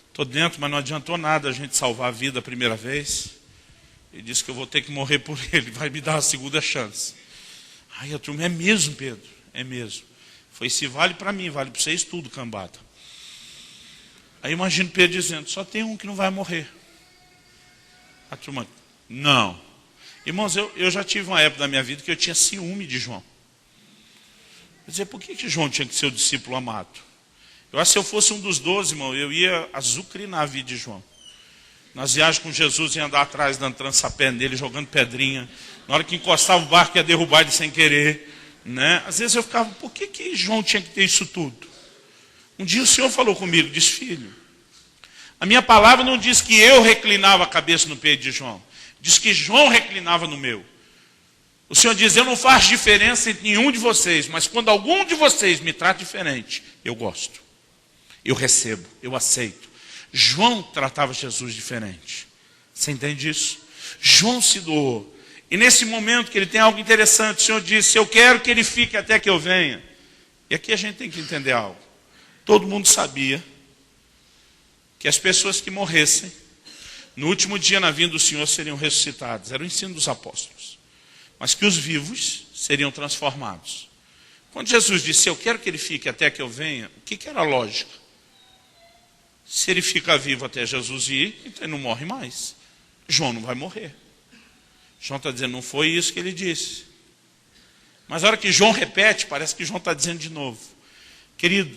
Estou dentro, mas não adiantou nada a gente salvar a vida a primeira vez. Ele disse que eu vou ter que morrer por ele. Vai me dar a segunda chance. Ai, a turma, é mesmo, Pedro? É mesmo. Foi, se vale para mim, vale para vocês tudo, cambada. Aí imagino Pedro dizendo, só tem um que não vai morrer. A turma, não. Irmãos, eu já tive uma época da minha vida que eu tinha ciúme de João. Eu dizia, por que João tinha que ser o discípulo amado? Eu acho que se eu fosse um dos 12, irmão, eu ia azucrinar a vida de João. Nas viagens com Jesus, ia andar atrás, dando trançapé nele, jogando pedrinha. Na hora que encostava o barco, ia derrubar ele sem querer. Né? Às vezes eu ficava, por que João tinha que ter isso tudo? Um dia o Senhor falou comigo, disse, filho, a minha palavra não diz que eu reclinava a cabeça no peito de João. Diz que João reclinava no meu. O Senhor diz, eu não faço diferença entre nenhum de vocês, mas quando algum de vocês me trata diferente, eu gosto. Eu recebo, eu aceito. João tratava Jesus diferente. Você entende isso? João se doou. E nesse momento que ele tem algo interessante, o Senhor disse, eu quero que ele fique até que eu venha. E aqui a gente tem que entender algo. Todo mundo sabia que as pessoas que morressem, no último dia na vinda do Senhor seriam ressuscitados. Era o ensino dos apóstolos. Mas que os vivos seriam transformados. Quando Jesus disse, eu quero que ele fique até que eu venha, o que era a lógica? Se ele fica vivo até Jesus ir, então ele não morre mais. João não vai morrer. João está dizendo, não foi isso que ele disse. Mas a hora que João repete, parece que João está dizendo de novo. Querido,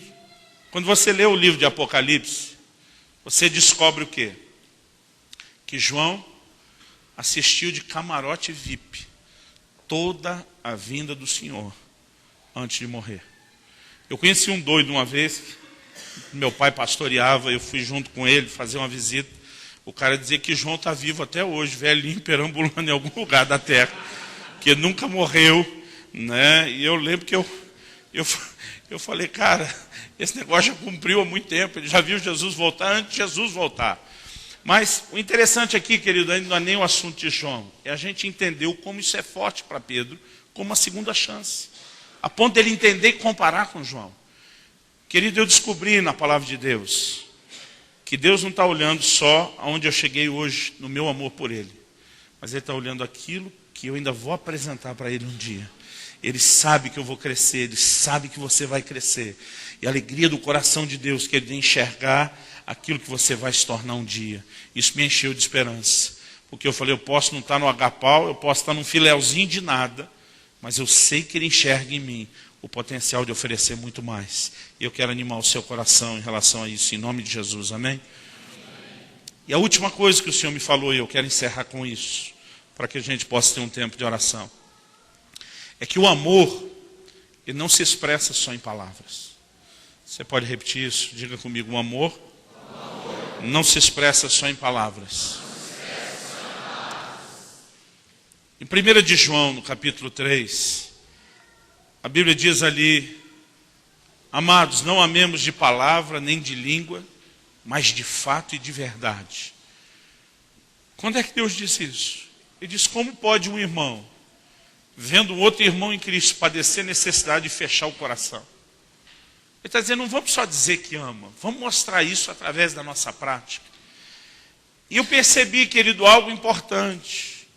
quando você lê o livro de Apocalipse, você descobre o quê? Que João assistiu de camarote VIP toda a vinda do Senhor antes de morrer. Eu conheci um doido uma vez, meu pai pastoreava, eu fui junto com ele fazer uma visita. O cara dizia que João está vivo até hoje, velhinho, perambulando em algum lugar da terra, que nunca morreu, né? E eu lembro que Eu falei, cara, esse negócio já cumpriu há muito tempo. Ele já viu Jesus voltar antes de Jesus voltar. Mas o interessante aqui, querido, ainda não é nem o assunto de João. É a gente entender como isso é forte para Pedro, como uma segunda chance. A ponto dele entender e comparar com João. Querido, eu descobri na palavra de Deus que Deus não está olhando só aonde eu cheguei hoje, no meu amor por Ele. Mas Ele está olhando aquilo que eu ainda vou apresentar para Ele um dia. Ele sabe que eu vou crescer, Ele sabe que você vai crescer. E a alegria do coração de Deus, que Ele de enxergar aquilo que você vai se tornar um dia. Isso me encheu de esperança. Porque eu falei, eu posso não estar no agapau, eu posso estar num filéuzinho de nada, mas eu sei que Ele enxerga em mim o potencial de oferecer muito mais. E eu quero animar o seu coração em relação a isso, em nome de Jesus, amém? E a última coisa que o Senhor me falou, e eu quero encerrar com isso, para que a gente possa ter um tempo de oração, é que o amor, ele não se expressa só em palavras. Você pode repetir isso? Diga comigo, o amor não se expressa só em palavras. Em 1 de João, no capítulo 3, a Bíblia diz ali, amados, não amemos de palavra nem de língua, mas de fato e de verdade. Quando é que Deus disse isso? Ele diz, como pode um irmão, vendo um outro irmão em Cristo, padecer necessidade de fechar o coração? Ele está dizendo, não vamos só dizer que ama, vamos mostrar isso através da nossa prática. E eu percebi, querido, algo importante.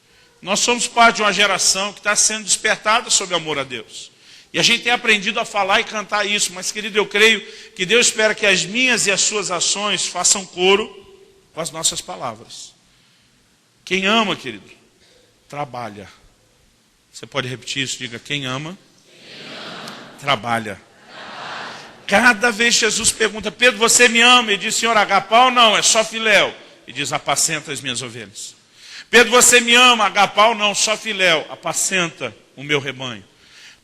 Nós somos parte de uma geração que está sendo despertada sobre o amor a Deus. E a gente tem aprendido a falar e cantar isso, mas, querido, eu creio que Deus espera que as minhas e as suas ações façam coro com as nossas palavras. Quem ama, querido, trabalha. Você pode repetir isso? Diga, quem ama, trabalha. Cada vez Jesus pergunta, Pedro, você me ama? Ele diz, Senhor, agapau não, é só filéu. Ele diz, apacenta as minhas ovelhas. Pedro, você me ama? Agapau não, só filéu, apacenta o meu rebanho.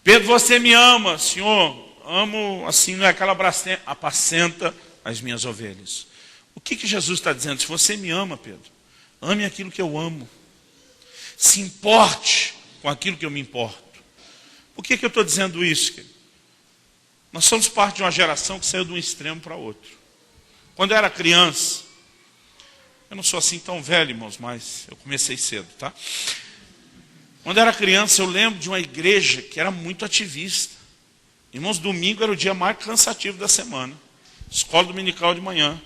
Pedro, você me ama? Senhor, amo, assim, não é aquela bracinha, apacenta as minhas ovelhas. O que Jesus está dizendo? Se você me ama, Pedro, ame aquilo que eu amo. Se importe com aquilo que eu me importo. Por que eu estou dizendo isso, querido? Nós somos parte de uma geração que saiu de um extremo para outro. Quando eu era criança, eu não sou assim tão velho, irmãos, mas eu comecei cedo, tá? Quando eu era criança, eu lembro de uma igreja que era muito ativista. Irmãos, domingo era o dia mais cansativo da semana. Escola dominical de manhã.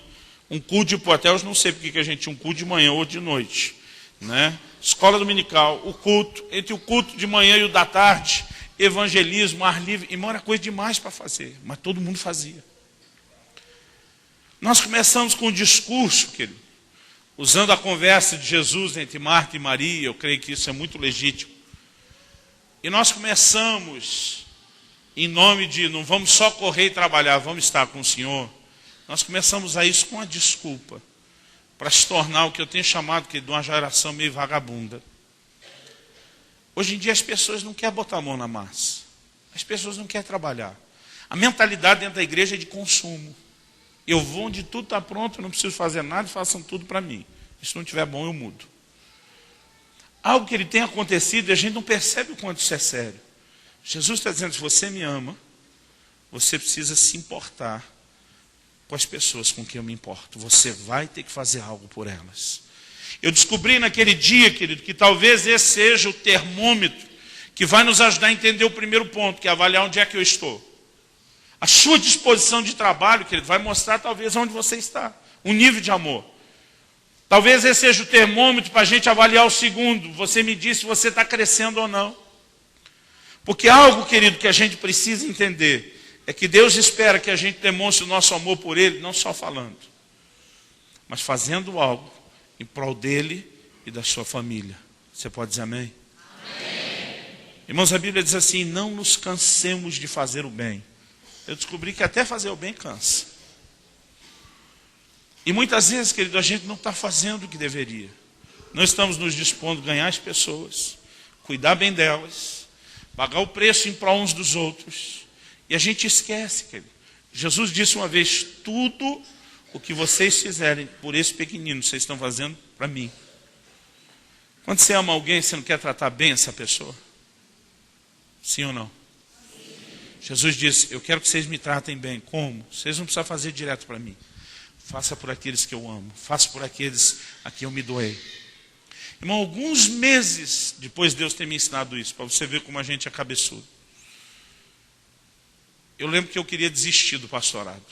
Um culto de até hoje não sei porque que a gente tinha um culto de manhã ou de noite, né? Escola dominical, o culto, entre o culto de manhã e o da tarde, evangelismo, ar livre, irmão, era coisa demais para fazer, mas todo mundo fazia. Nós começamos com um discurso, querido, usando a conversa de Jesus entre Marta e Maria, eu creio que isso é muito legítimo. E nós começamos, em nome de, não vamos só correr e trabalhar, vamos estar com o Senhor. Nós começamos a isso com a desculpa, para se tornar o que eu tenho chamado de uma geração meio vagabunda. Hoje em dia as pessoas não querem botar a mão na massa. As pessoas não querem trabalhar. A mentalidade dentro da igreja é de consumo. Eu vou onde tudo está pronto, eu não preciso fazer nada, façam tudo para mim. Se não estiver bom, eu mudo. Algo que ele tem acontecido e a gente não percebe o quanto isso é sério. Jesus está dizendo, se você me ama, você precisa se importar com as pessoas com quem eu me importo. Você vai ter que fazer algo por elas. Eu descobri naquele dia, querido, que talvez esse seja o termômetro que vai nos ajudar a entender o primeiro ponto, que é avaliar onde é que eu estou. A sua disposição de trabalho, querido, vai mostrar talvez onde você está. O nível de amor. Talvez esse seja o termômetro para a gente avaliar o segundo. Você me diz se você está crescendo ou não. Porque algo, querido, que a gente precisa entender é que Deus espera que a gente demonstre o nosso amor por Ele, não só falando, mas fazendo algo em prol dele e da sua família. Você pode dizer amém? Amém. Irmãos, a Bíblia diz assim, não nos cansemos de fazer o bem. Eu descobri que até fazer o bem cansa. E muitas vezes, querido, a gente não está fazendo o que deveria. Não estamos nos dispondo a ganhar as pessoas, cuidar bem delas, pagar o preço em prol uns dos outros. E a gente esquece, querido. Jesus disse uma vez, tudo o que vocês fizerem por esse pequenino, vocês estão fazendo para mim. Quando você ama alguém, você não quer tratar bem essa pessoa? Sim ou não? Jesus disse, eu quero que vocês me tratem bem. Como? Vocês não precisam fazer direto para mim. Faça por aqueles que eu amo. Faça por aqueles a quem eu me doei. Irmão, alguns meses depois de Deus ter me ensinado isso, para você ver como a gente é cabeçudo. Eu lembro que eu queria desistir do pastorado.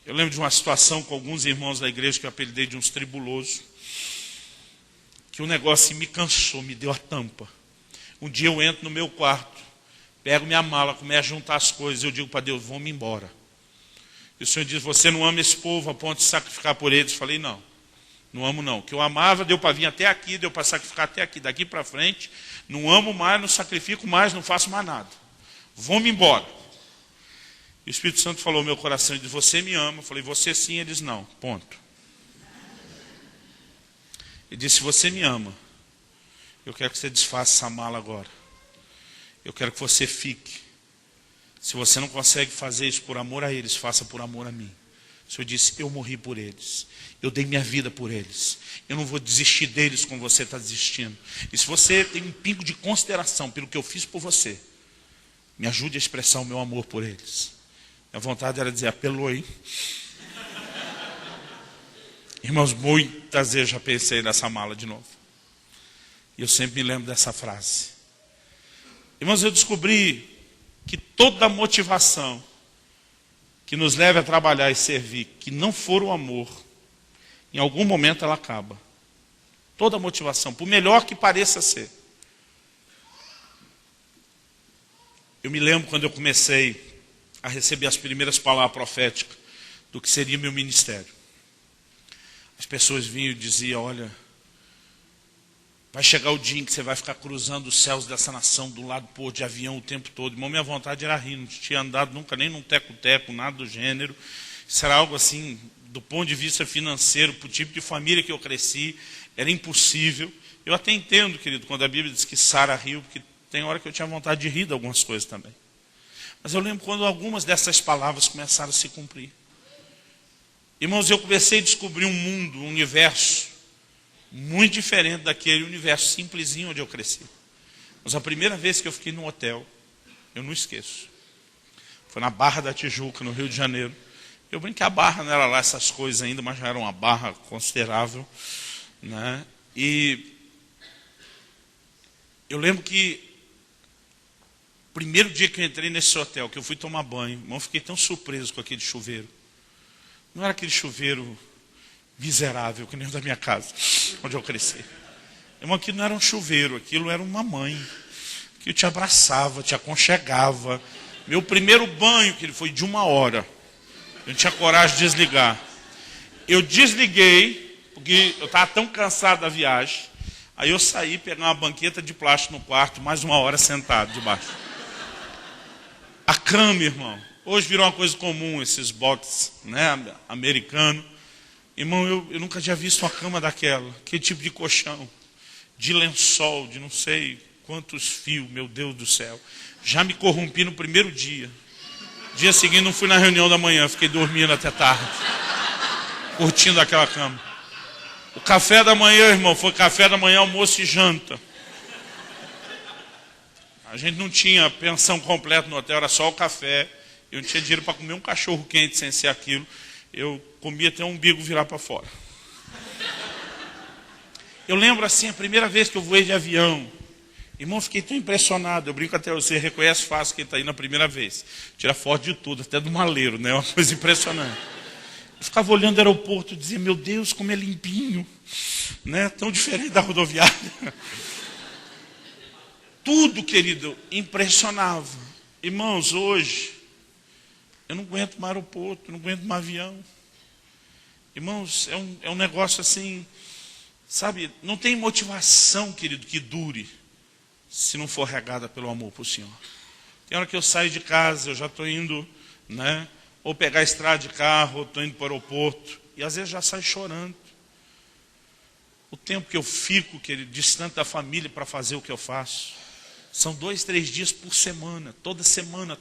Eu lembro de uma situação com alguns irmãos da igreja que eu apelidei de uns tribulosos. Que o negócio me cansou, me deu a tampa. Um dia eu entro no meu quarto, pego minha mala, começo a juntar as coisas, eu digo para Deus, vamos embora. E o Senhor diz, você não ama esse povo a ponto de sacrificar por eles? Eu falei, não, não amo não. O que eu amava deu para vir até aqui, deu para sacrificar até aqui, daqui para frente. Não amo mais, não sacrifico mais, não faço mais nada. Vamos embora. E o Espírito Santo falou no meu coração, ele disse, você me ama? Eu falei, você sim, eles não, ponto. Ele disse, se você me ama, eu quero que você desfaça essa mala agora. Eu quero que você fique. Se você não consegue fazer isso por amor a eles, faça por amor a mim. O Senhor disse, eu morri por eles. Eu dei minha vida por eles. Eu não vou desistir deles como você está desistindo. E se você tem um pingo de consideração pelo que eu fiz por você, me ajude a expressar o meu amor por eles. Minha vontade era dizer, apelou, hein? Irmãos, muitas vezes já pensei nessa mala de novo. E eu sempre me lembro dessa frase. Irmãos, eu descobri que toda motivação que nos leva a trabalhar e servir, que não for o amor, em algum momento ela acaba. Toda motivação, por melhor que pareça ser. Eu me lembro quando eu comecei a receber as primeiras palavras proféticas do que seria meu ministério. As pessoas vinham e diziam, olha, vai chegar o dia em que você vai ficar cruzando os céus dessa nação, do lado pôr de avião o tempo todo. Irmão, minha vontade era rir, não tinha andado nunca nem num teco-teco, nada do gênero. Isso era algo assim, do ponto de vista financeiro, para o tipo de família que eu cresci, era impossível. Eu até entendo, querido, quando a Bíblia diz que Sara riu, porque tem hora que eu tinha vontade de rir de algumas coisas também. Mas eu lembro quando algumas dessas palavras começaram a se cumprir. Irmãos, eu comecei a descobrir um mundo, um universo, muito diferente daquele universo simplesinho onde eu cresci. Mas a primeira vez que eu fiquei num hotel, eu não esqueço. Foi na Barra da Tijuca, no Rio de Janeiro. Eu brinquei, a Barra não era lá essas coisas ainda, mas já era uma barra considerável, né? E eu lembro que o primeiro dia que eu entrei nesse hotel, que eu fui tomar banho, irmão, eu fiquei tão surpreso com aquele chuveiro. Não era aquele chuveiro miserável, que nem o da minha casa, onde eu cresci. Irmão, aquilo não era um chuveiro, aquilo era uma mãe, que te abraçava, te aconchegava. Meu primeiro banho, que ele foi de 1 hora, eu não tinha coragem de desligar. Eu desliguei, porque eu estava tão cansado da viagem, aí eu saí, peguei uma banqueta de plástico no quarto, mais 1 hora sentado debaixo. A cama, irmão. Hoje virou uma coisa comum, esses boxes, né, americanos. Irmão, eu nunca tinha visto uma cama daquela. Que tipo de colchão, de lençol, de não sei quantos fios, meu Deus do céu. Já me corrompi no primeiro dia. Dia seguinte não fui na reunião da manhã, fiquei dormindo até tarde. Curtindo aquela cama. O café da manhã, irmão, foi café da manhã, almoço e janta. A gente não tinha pensão completa no hotel, era só o café. Eu não tinha dinheiro para comer um cachorro quente sem ser aquilo. Eu comia até o umbigo virar para fora. Eu lembro assim, a primeira vez que eu voei de avião. Irmão, fiquei tão impressionado. Eu brinco até, você reconhece fácil quem está aí na primeira vez. Tira foto de tudo, até do maleiro, né? Uma coisa impressionante. Eu ficava olhando o aeroporto e dizia, meu Deus, como é limpinho. Né? Tão diferente da rodoviária. Tudo, querido, impressionava. Irmãos, hoje, eu não aguento mais aeroporto, não aguento mais avião. Irmãos, é um negócio assim, sabe, não tem motivação, querido, que dure, se não for regada pelo amor por Senhor. Tem hora que eu saio de casa, eu já estou indo, né, ou pegar a estrada de carro, ou estou indo para o aeroporto, e às vezes já saio chorando. O tempo que eu fico, querido, distante da família para fazer o que eu faço. São 2, 3 dias por semana. Toda semana,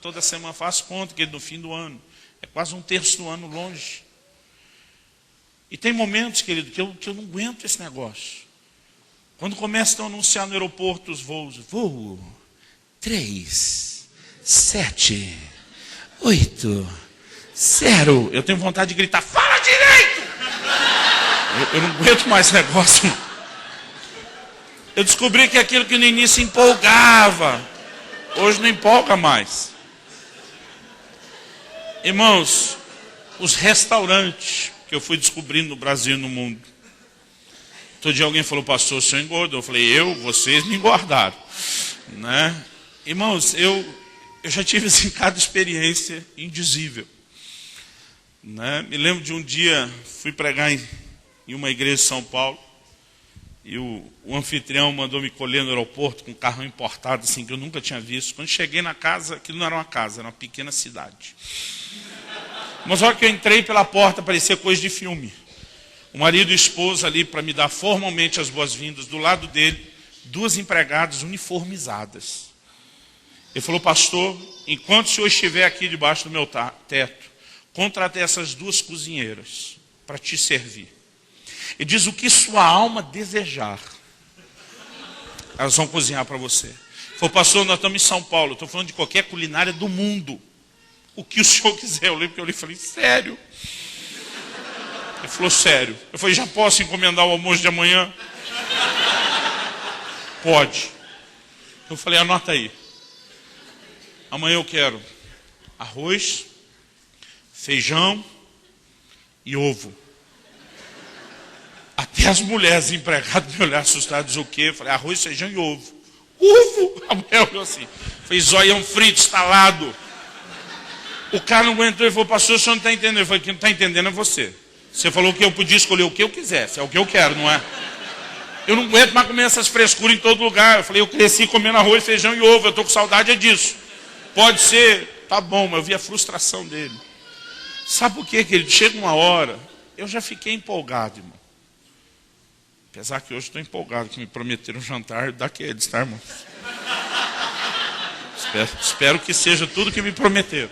faço conta que no fim do ano. É quase 1/3 do ano longe. E tem momentos, querido, que eu não aguento esse negócio. Quando começam a anunciar no aeroporto os voos, voo 3, 7, 8, 0. Eu tenho vontade de gritar, fala direito! Eu não aguento mais esse negócio. Eu descobri que aquilo que no início empolgava, hoje não empolga mais. Irmãos, os restaurantes que eu fui descobrindo no Brasil e no mundo. Todo dia alguém falou, pastor, o senhor engordou. Eu falei, vocês me engordaram. Né? Irmãos, eu já tive assim, cada experiência indizível. Né? Me lembro de um dia, fui pregar em uma igreja de São Paulo, e o anfitrião mandou me colher no aeroporto com um carro importado, assim, que eu nunca tinha visto. Quando cheguei na casa, aquilo não era uma casa, era uma pequena cidade. Mas na hora que eu entrei pela porta, parecia coisa de filme. O marido e a esposa ali, para me dar formalmente as boas-vindas, do lado dele, 2 empregadas uniformizadas. Ele falou, pastor, enquanto o senhor estiver aqui debaixo do meu teto, contratei essas 2 cozinheiras para te servir. Ele diz, o que sua alma desejar, elas vão cozinhar para você. Ele falou, pastor, nós estamos em São Paulo, estou falando de qualquer culinária do mundo. O que o senhor quiser. Eu lembro que eu olhei e falei, sério? Ele falou, sério. Eu falei, já posso encomendar o almoço de amanhã? Pode. Eu falei, anota aí. Amanhã eu quero arroz, feijão e ovo. Até as mulheres empregadas me olharam assustadas, o quê? Eu falei, arroz, feijão e ovo. Ovo? A mulher olhou assim. Fez zoião frito, estalado. O cara não aguentou e falou, pastor, o senhor não está entendendo. Eu falei, quem não está entendendo é você. Você falou que eu podia escolher o que eu quisesse. É o que eu quero, não é? Eu não aguento mais comer essas frescuras em todo lugar. Eu falei, eu cresci comendo arroz, feijão e ovo. Eu estou com saudade disso. Pode ser, tá bom, mas eu vi a frustração dele. Sabe por quê, querido? Chega uma hora, eu já fiquei empolgado, irmão. Apesar que hoje estou empolgado, que me prometeram um jantar daqueles, tá, irmão? Espero que seja tudo que me prometeram.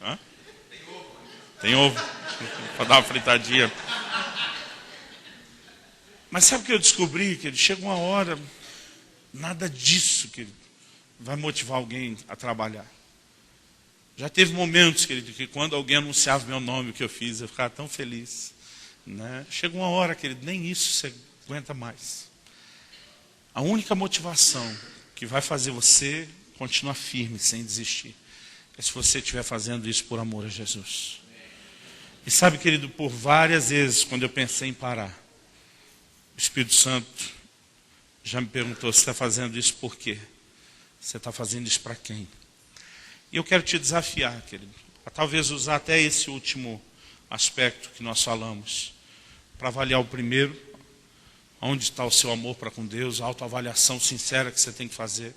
Hã? Tem ovo. Para dar uma fritadinha. Mas sabe o que eu descobri? Que chega uma hora, nada disso, querido, vai motivar alguém a trabalhar. Já teve momentos, querido, que quando alguém anunciava meu nome, o que eu fiz, eu ficava tão feliz. Né? Chega uma hora, querido, nem isso você aguenta mais. A única motivação que vai fazer você continuar firme, sem desistir, é se você estiver fazendo isso por amor a Jesus. E sabe, querido, por várias vezes, quando eu pensei em parar, o Espírito Santo já me perguntou, você está fazendo isso por quê? Você está fazendo isso para quem? E eu quero te desafiar, querido, a talvez usar até esse último aspecto que nós falamos, para avaliar o primeiro, onde está o seu amor para com Deus, a autoavaliação sincera que você tem que fazer,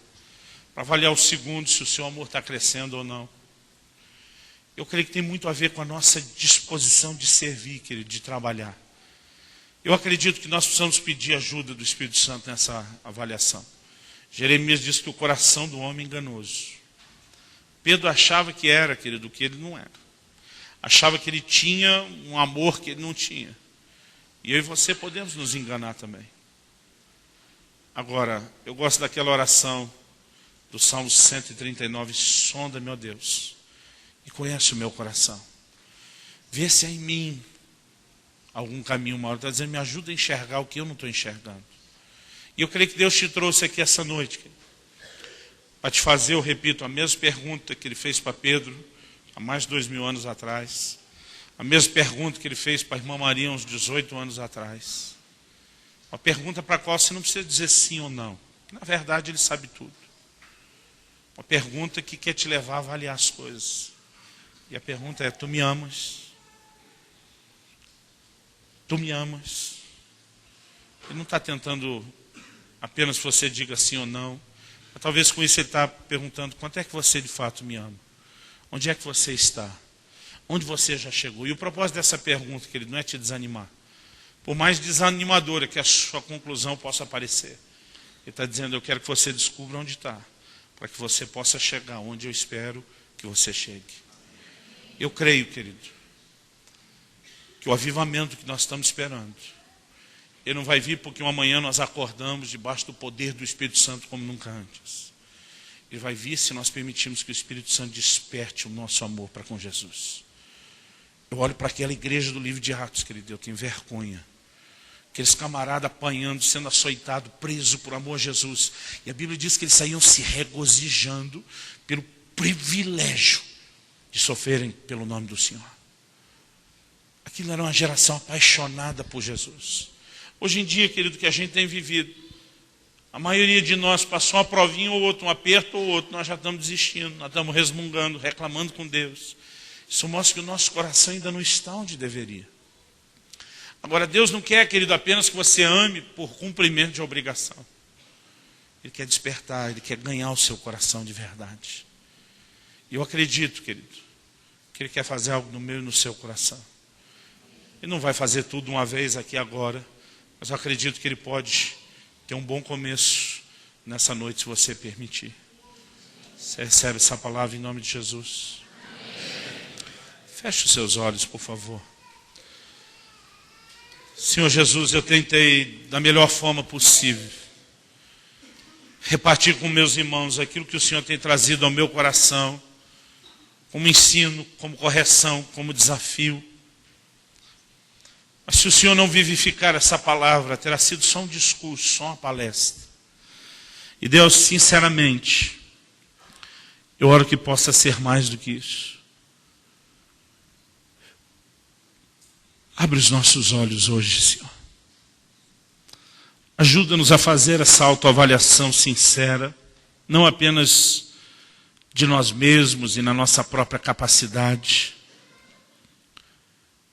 para avaliar o segundo, se o seu amor está crescendo ou não. Eu creio que tem muito a ver com a nossa disposição de servir, querido, de trabalhar. Eu acredito que nós precisamos pedir ajuda do Espírito Santo nessa avaliação. Jeremias diz que o coração do homem é enganoso. Pedro achava que era, querido, o que ele não era. Achava que ele tinha um amor que ele não tinha. E eu e você podemos nos enganar também. Agora, eu gosto daquela oração do Salmo 139, sonda, meu Deus, e conhece o meu coração. Vê se há em mim algum caminho mau. Está dizendo, me ajuda a enxergar o que eu não estou enxergando. E eu creio que Deus te trouxe aqui essa noite, para te fazer, eu repito, a mesma pergunta que ele fez para Pedro, há mais de 2000 anos atrás. A mesma pergunta que ele fez para a irmã Maria, uns 18 anos atrás. Uma pergunta para a qual você não precisa dizer sim ou não. Na verdade, ele sabe tudo. Uma pergunta que quer te levar a avaliar as coisas. E a pergunta é, tu me amas? Tu me amas? Ele não está tentando apenas que você diga sim ou não. Mas talvez com isso ele está perguntando, quanto é que você de fato me ama? Onde é que você está? Onde você já chegou? E o propósito dessa pergunta, querido, não é te desanimar. Por mais desanimadora que a sua conclusão possa parecer. Ele está dizendo, eu quero que você descubra onde está. Para que você possa chegar onde eu espero que você chegue. Eu creio, querido, que o avivamento que nós estamos esperando, Ele não vai vir porque uma manhã nós acordamos debaixo do poder do Espírito Santo como nunca antes. Ele vai vir se nós permitirmos que o Espírito Santo desperte o nosso amor para com Jesus. Eu olho para aquela igreja do livro de Atos, querido, eu tenho vergonha. Aqueles camaradas apanhando, sendo açoitados, presos por amor a Jesus. E a Bíblia diz que eles saíam se regozijando pelo privilégio de sofrerem pelo nome do Senhor. Aquilo era uma geração apaixonada por Jesus. Hoje em dia, querido, que a gente tem vivido, a maioria de nós passou uma provinha ou outro, um aperto ou outro, nós já estamos desistindo, nós estamos resmungando, reclamando com Deus. Isso mostra que o nosso coração ainda não está onde deveria. Agora, Deus não quer, querido, apenas que você ame por cumprimento de obrigação. Ele quer despertar, Ele quer ganhar o seu coração de verdade. E eu acredito, querido, que Ele quer fazer algo no meu e no seu coração. Ele não vai fazer tudo uma vez aqui agora, mas eu acredito que Ele pode ter um bom começo nessa noite, se você permitir. Você recebe essa palavra em nome de Jesus? Feche os seus olhos, por favor. Senhor Jesus, eu tentei da melhor forma possível repartir com meus irmãos aquilo que o Senhor tem trazido ao meu coração, como ensino, como correção, como desafio. Mas se o Senhor não vivificar essa palavra, terá sido só um discurso, só uma palestra. E Deus, sinceramente, eu oro que possa ser mais do que isso. Abre os nossos olhos hoje, Senhor. Ajuda-nos a fazer essa autoavaliação sincera, não apenas de nós mesmos e na nossa própria capacidade.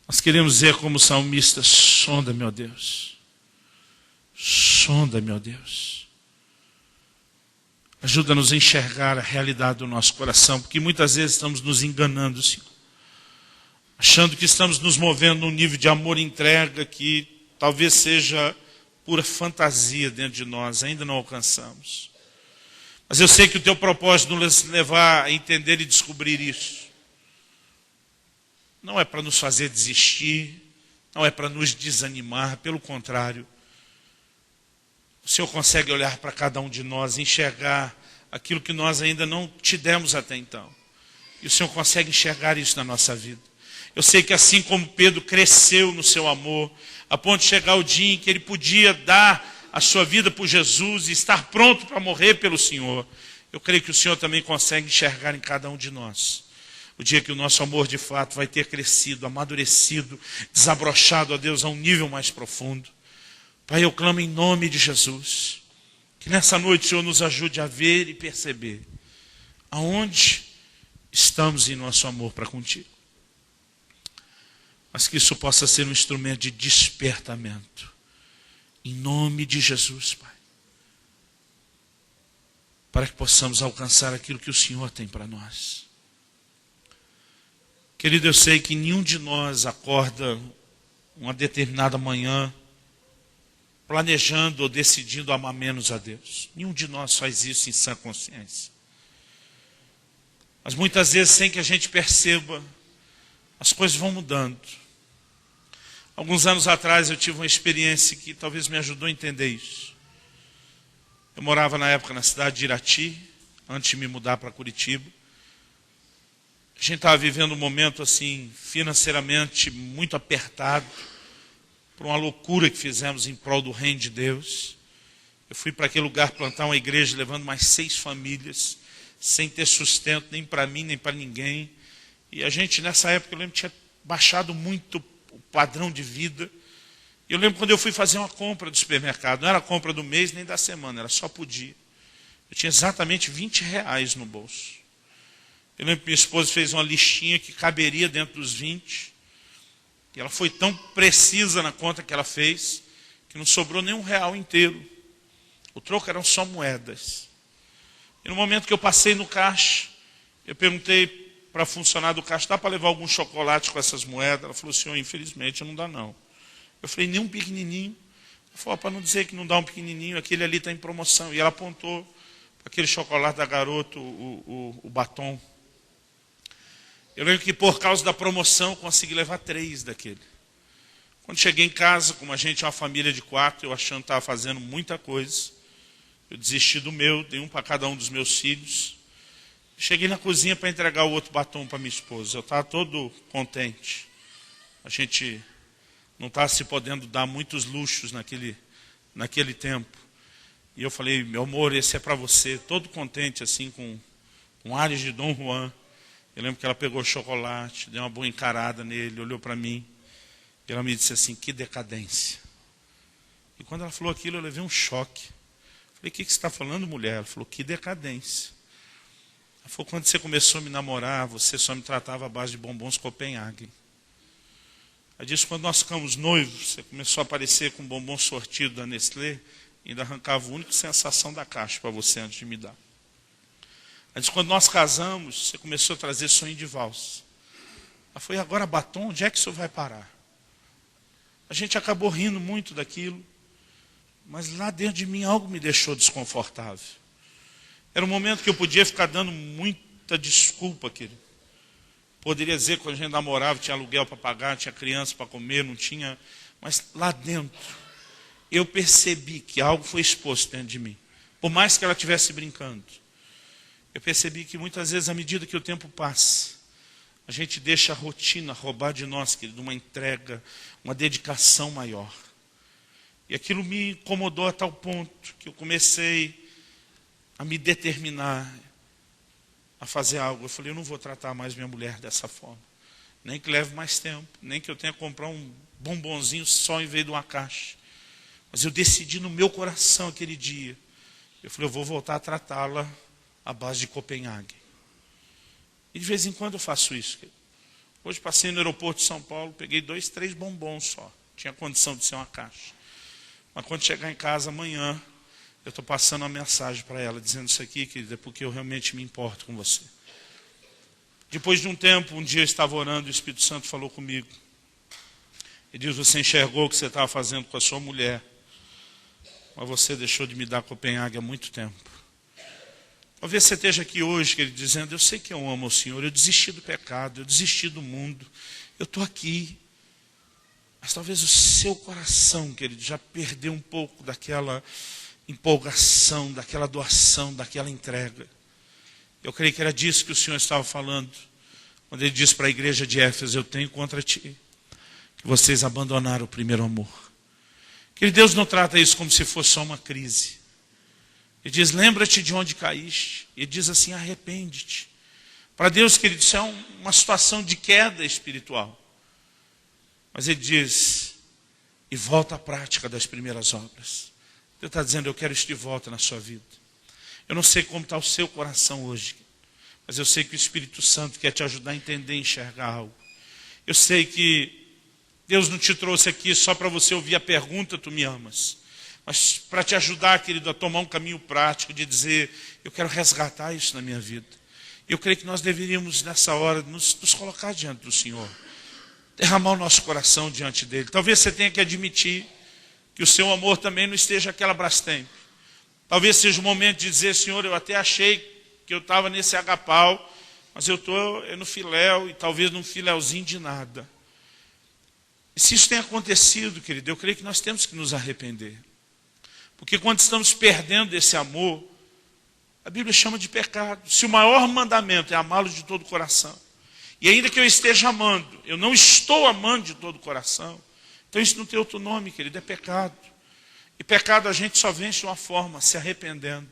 Nós queremos dizer como salmista, sonda-me, ó Deus. Sonda-me, ó Deus. Ajuda-nos a enxergar a realidade do nosso coração, porque muitas vezes estamos nos enganando, Senhor. Achando que estamos nos movendo num nível de amor e entrega que talvez seja pura fantasia dentro de nós, ainda não alcançamos. Mas eu sei que o teu propósito nos levar a entender e descobrir isso. Não é para nos fazer desistir, não é para nos desanimar, pelo contrário. O Senhor consegue olhar para cada um de nós, enxergar aquilo que nós ainda não te demos até então. E o Senhor consegue enxergar isso na nossa vida. Eu sei que assim como Pedro cresceu no seu amor, a ponto de chegar o dia em que ele podia dar a sua vida por Jesus e estar pronto para morrer pelo Senhor, eu creio que o Senhor também consegue enxergar em cada um de nós. O dia que o nosso amor de fato vai ter crescido, amadurecido, desabrochado a Deus a um nível mais profundo. Pai, eu clamo em nome de Jesus, que nessa noite o Senhor nos ajude a ver e perceber aonde estamos em nosso amor para contigo. Mas que isso possa ser um instrumento de despertamento. Em nome de Jesus, Pai. Para que possamos alcançar aquilo que o Senhor tem para nós. Querido, eu sei que nenhum de nós acorda uma determinada manhã planejando ou decidindo amar menos a Deus. Nenhum de nós faz isso em sã consciência. Mas muitas vezes, sem que a gente perceba, as coisas vão mudando. Alguns anos atrás eu tive uma experiência que talvez me ajudou a entender isso. Eu morava na época na cidade de Irati, antes de me mudar para Curitiba. A gente estava vivendo um momento assim, financeiramente muito apertado, por uma loucura que fizemos em prol do reino de Deus. Eu fui para aquele lugar plantar uma igreja, levando mais 6 famílias, sem ter sustento nem para mim, nem para ninguém. E a gente, nessa época, eu lembro, tinha baixado muito o padrão de vida. E eu lembro quando eu fui fazer uma compra do supermercado, não era a compra do mês nem da semana, era só por dia. Eu tinha exatamente R$20 no bolso. Eu lembro que minha esposa fez uma listinha que caberia dentro dos 20. E ela foi tão precisa na conta que ela fez, que não sobrou nem R$1 inteiro. O troco eram só moedas. E no momento que eu passei no caixa, eu perguntei para a funcionária do caixa, dá para levar algum chocolate com essas moedas? Ela falou, senhor, infelizmente não dá não. Eu falei, nem um pequenininho? Ela falou, para não dizer que não dá um pequenininho, aquele ali está em promoção. E ela apontou para aquele chocolate da Garoto, o batom. Eu lembro que por causa da promoção eu consegui levar 3 daquele. Quando cheguei em casa, como a gente é uma família de 4, eu achando que estava fazendo muita coisa, eu desisti do meu, dei um para cada um dos meus filhos. Cheguei na cozinha para entregar o outro batom para minha esposa. Eu estava todo contente. A gente não estava se podendo dar muitos luxos naquele tempo. E eu falei, meu amor, esse é para você. Todo contente, assim, com ares de Dom Juan. Eu lembro que ela pegou chocolate, deu uma boa encarada nele, olhou para mim. E ela me disse assim, que decadência. E quando ela falou aquilo, eu levei um choque. Falei, o que você está falando, mulher? Ela falou, que decadência. Ela falou, quando você começou a me namorar, você só me tratava à base de bombons Copenhagen. Ela disse, quando nós ficamos noivos, você começou a aparecer com bombom sortido da Nestlé, e ainda arrancava a única sensação da caixa para você antes de me dar. Ela disse, quando nós casamos, você começou a trazer sonho de valsa. Ela falou, e agora batom, onde é que isso vai parar? A gente acabou rindo muito daquilo, mas lá dentro de mim algo me deixou desconfortável. Era um momento que eu podia ficar dando muita desculpa, querido. Poderia dizer que quando a gente namorava, tinha aluguel para pagar, tinha criança para comer, não tinha. Mas lá dentro, eu percebi que algo foi exposto dentro de mim. Por mais que ela estivesse brincando. Eu percebi que muitas vezes, à medida que o tempo passa, a gente deixa a rotina roubar de nós, querido, uma entrega, uma dedicação maior. E aquilo me incomodou a tal ponto que eu comecei a me determinar a fazer algo. Eu falei, eu não vou tratar mais minha mulher dessa forma. Nem que leve mais tempo, nem que eu tenha que comprar um bombonzinho só em vez de uma caixa. Mas eu decidi no meu coração aquele dia. Eu falei, eu vou voltar a tratá-la à base de Copenhague. E de vez em quando eu faço isso. Hoje passei no aeroporto de São Paulo, peguei 2, 3 bombons só. Tinha condição de ser uma caixa. Mas quando chegar em casa amanhã, eu estou passando uma mensagem para ela, dizendo isso aqui, querida, porque eu realmente me importo com você. Depois de um tempo, um dia eu estava orando e o Espírito Santo falou comigo. Ele diz, você enxergou o que você estava fazendo com a sua mulher, mas você deixou de me dar Copenhague há muito tempo. Talvez você esteja aqui hoje, querido, dizendo, eu sei que eu amo o Senhor, eu desisti do pecado, eu desisti do mundo, eu estou aqui. Mas talvez o seu coração, querido, já perdeu um pouco daquela empolgação, daquela doação, daquela entrega. Eu creio que era disso que o Senhor estava falando, quando Ele disse para a igreja de Éfeso, eu tenho contra ti, que vocês abandonaram o primeiro amor. Que Deus não trata isso como se fosse só uma crise. Ele diz, lembra-te de onde caíste. Ele diz assim, arrepende-te. Para Deus, querido, isso é uma situação de queda espiritual. Mas Ele diz, e volta à prática das primeiras obras. Deus está dizendo, eu quero isso de volta na sua vida. Eu não sei como está o seu coração hoje, mas eu sei que o Espírito Santo quer te ajudar a entender e enxergar algo. Eu sei que Deus não te trouxe aqui só para você ouvir a pergunta, tu me amas. Mas para te ajudar, querido, a tomar um caminho prático de dizer, eu quero resgatar isso na minha vida. Eu creio que nós deveríamos, nessa hora, nos colocar diante do Senhor. Derramar o nosso coração diante dEle. Talvez você tenha que admitir que o seu amor também não esteja aquela Brastemp. Talvez seja o momento de dizer, Senhor, eu até achei que eu estava nesse agapau, mas eu estou no filéu e talvez num filéuzinho de nada. E se isso tem acontecido, querido, eu creio que nós temos que nos arrepender. Porque quando estamos perdendo esse amor, a Bíblia chama de pecado. Se o maior mandamento é amá-lo de todo o coração, e ainda que eu esteja amando, eu não estou amando de todo o coração, então isso não tem outro nome, querido, é pecado. E pecado a gente só vence de uma forma, se arrependendo.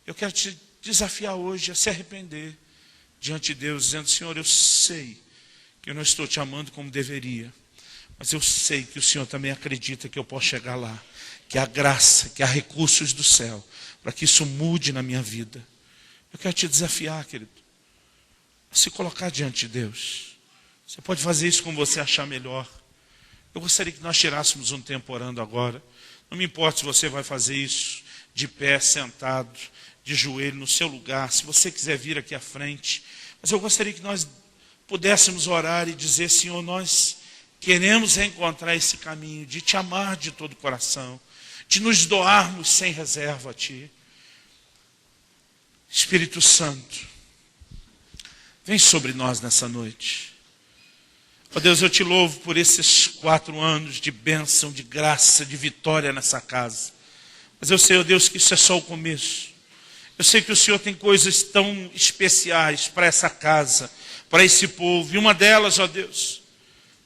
Eu quero te desafiar hoje a se arrepender diante de Deus, dizendo, Senhor, eu sei que eu não estou te amando como deveria, mas eu sei que o Senhor também acredita que eu posso chegar lá, que há graça, que há recursos do céu, para que isso mude na minha vida. Eu quero te desafiar, querido, a se colocar diante de Deus. Você pode fazer isso como você achar melhor. Eu gostaria que nós tirássemos um tempo orando agora. Não me importa se você vai fazer isso de pé, sentado, de joelho, no seu lugar, se você quiser vir aqui à frente. Mas eu gostaria que nós pudéssemos orar e dizer, Senhor, nós queremos reencontrar esse caminho de te amar de todo o coração, de nos doarmos sem reserva a Ti. Espírito Santo, vem sobre nós nessa noite. Ó Deus, eu te louvo por esses 4 anos de bênção, de graça, de vitória nessa casa. Mas eu sei, ó Deus, que isso é só o começo. Eu sei que o Senhor tem coisas tão especiais para essa casa, para esse povo. E uma delas, ó Deus,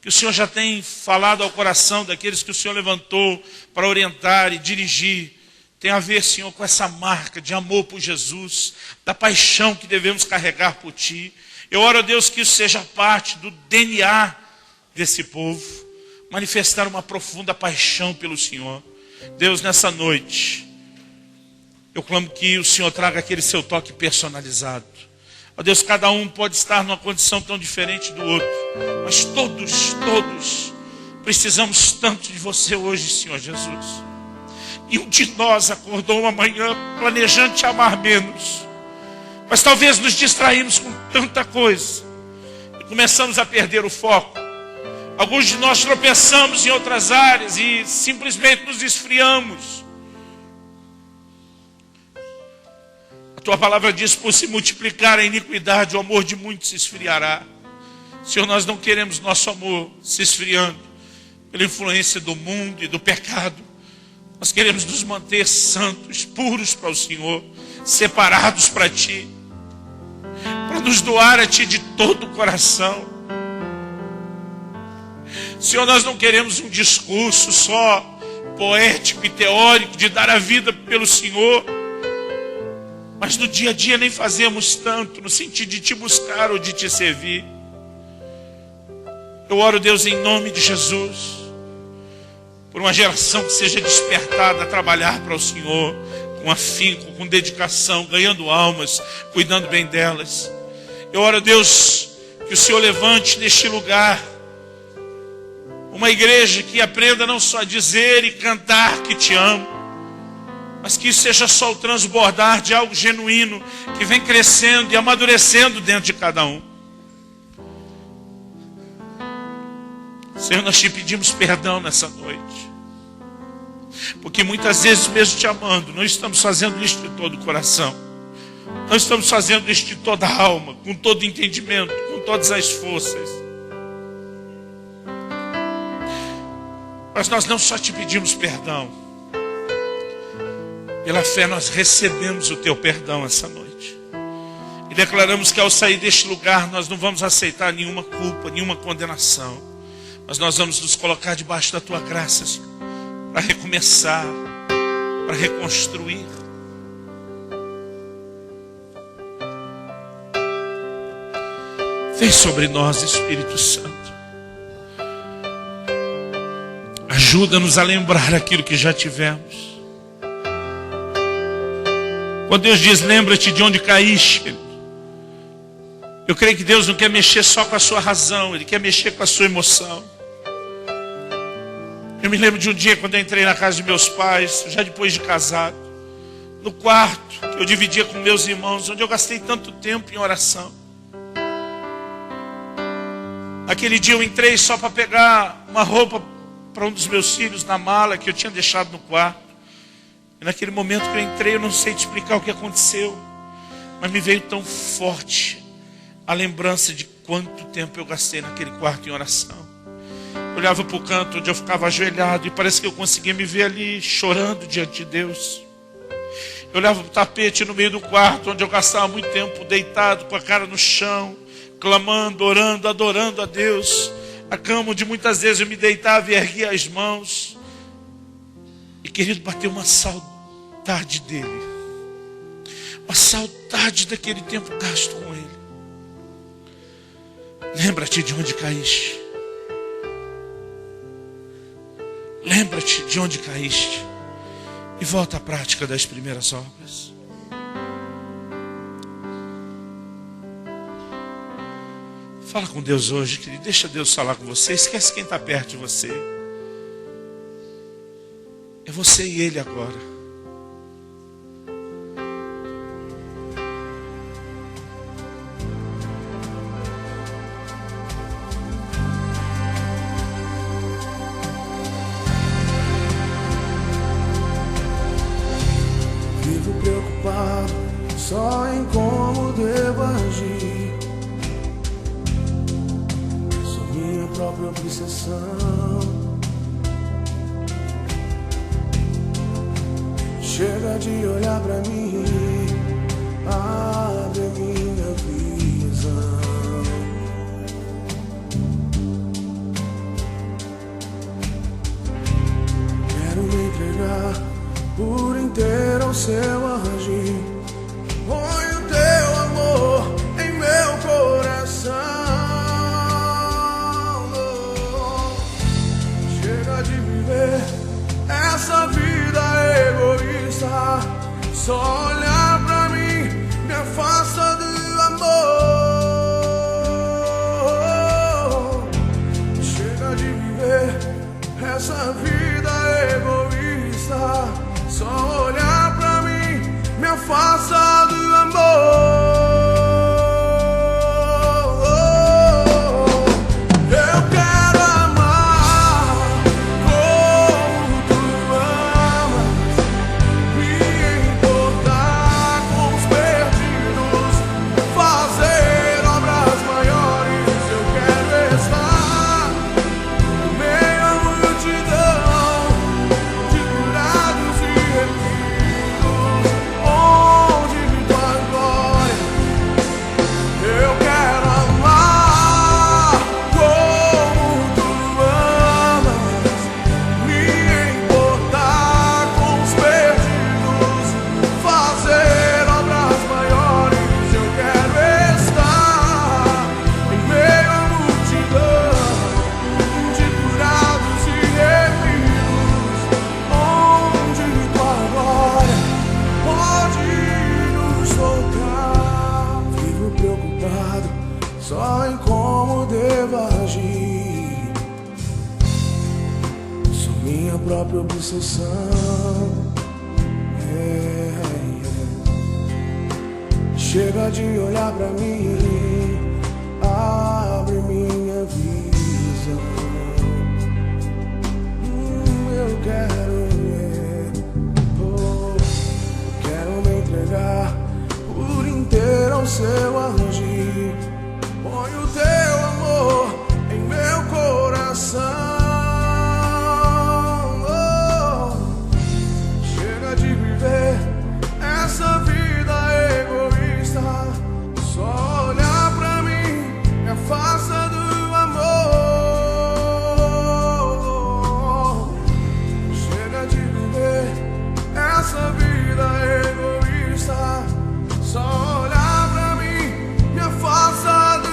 que o Senhor já tem falado ao coração daqueles que o Senhor levantou para orientar e dirigir, tem a ver, Senhor, com essa marca de amor por Jesus, da paixão que devemos carregar por Ti. Eu oro, ó Deus, que isso seja parte do DNA desse povo, manifestar uma profunda paixão pelo Senhor. Deus, nessa noite, eu clamo que o Senhor traga aquele seu toque personalizado. Ó Deus, cada um pode estar numa condição tão diferente do outro, mas todos precisamos tanto de você hoje, Senhor Jesus. E um de nós acordou uma manhã planejando te amar menos, mas talvez nos distraímos com tanta coisa e começamos a perder o foco. Alguns de nós tropeçamos em outras áreas e simplesmente nos esfriamos. A tua palavra diz: por se multiplicar a iniquidade, o amor de muitos se esfriará. Senhor, nós não queremos nosso amor se esfriando pela influência do mundo e do pecado. Nós queremos nos manter santos, puros para o Senhor, separados para Ti, para nos doar a Ti de todo o coração. Senhor, nós não queremos um discurso só poético e teórico de dar a vida pelo Senhor, mas no dia a dia nem fazemos tanto no sentido de Te buscar ou de Te servir. Eu oro, Deus, em nome de Jesus, por uma geração que seja despertada a trabalhar para o Senhor, com afinco, com dedicação, ganhando almas, cuidando bem delas. Eu oro, Deus, que o Senhor levante neste lugar uma igreja que aprenda não só a dizer e cantar que Te amo, mas que isso seja só o transbordar de algo genuíno, que vem crescendo e amadurecendo dentro de cada um. Senhor, nós Te pedimos perdão nessa noite, porque muitas vezes, mesmo Te amando, não estamos fazendo isso de todo o coração. Não estamos fazendo isso de toda a alma, com todo o entendimento, com todas as forças. Mas nós não só Te pedimos perdão, pela fé nós recebemos o Teu perdão essa noite. E declaramos que ao sair deste lugar nós não vamos aceitar nenhuma culpa, nenhuma condenação. Mas nós vamos nos colocar debaixo da Tua graça, Senhor, para recomeçar, para reconstruir. Vem sobre nós, Espírito Santo. Ajuda-nos a lembrar aquilo que já tivemos. Quando Deus diz: lembra-te de onde caíste, eu creio que Deus não quer mexer só com a sua razão, Ele quer mexer com a sua emoção. Eu me lembro de um dia quando eu entrei na casa de meus pais, já depois de casado, no quarto que eu dividia com meus irmãos, onde eu gastei tanto tempo em oração. Aquele dia eu entrei só para pegar uma roupa para um dos meus filhos na mala que eu tinha deixado no quarto. E naquele momento que eu entrei, eu não sei te explicar o que aconteceu, mas me veio tão forte a lembrança de quanto tempo eu gastei naquele quarto em oração. Eu olhava para o canto onde eu ficava ajoelhado e parece que eu conseguia me ver ali chorando diante de Deus. Eu olhava para o tapete no meio do quarto onde eu gastava muito tempo deitado com a cara no chão, clamando, orando, adorando a Deus. A cama onde muitas vezes eu me deitava e erguia as mãos. E querido, bateu uma saudade dele, uma saudade daquele tempo gasto com ele. Lembra-te de onde caíste. Lembra-te de onde caíste e volta à prática das primeiras obras. Fala com Deus hoje, querido. Deixa Deus falar com você. Esquece quem está perto de você. É você e Ele agora. Vivo preocupado só em como devo agir. Sou minha própria própria obsessão. Chega de olhar pra mim, abre minha visão. Quero me entregar por inteiro ao seu agir. Põe o teu amor em meu coração. Chega de viver essa vida egoísta. Só olhar pra mim me afasta do amor. Chega de viver essa vida egoísta. Só olhar pra mim me afasta do amor. Só em como devo agir. Sou minha própria obsessão. Chega de olhar pra mim, abre minha visão. Eu quero me entregar por inteiro ao seu agir. Põe o teu amor em meu coração. Chega de viver essa vida egoísta. Só olhar pra mim me afasta do amor. Chega de viver essa vida egoísta. Só olhar pra mim me afasta do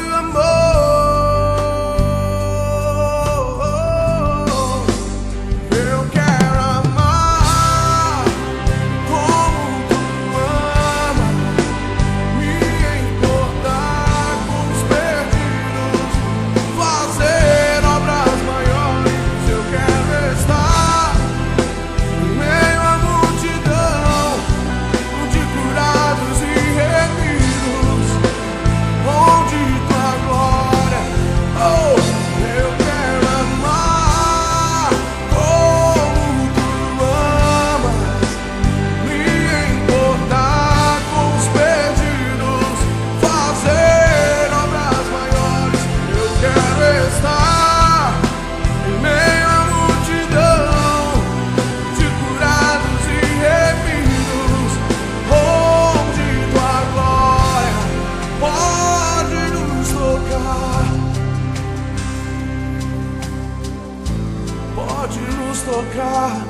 pode nos tocar,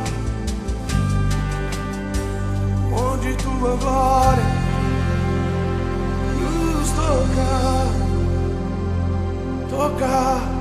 onde tua glória nos tocar, tocar.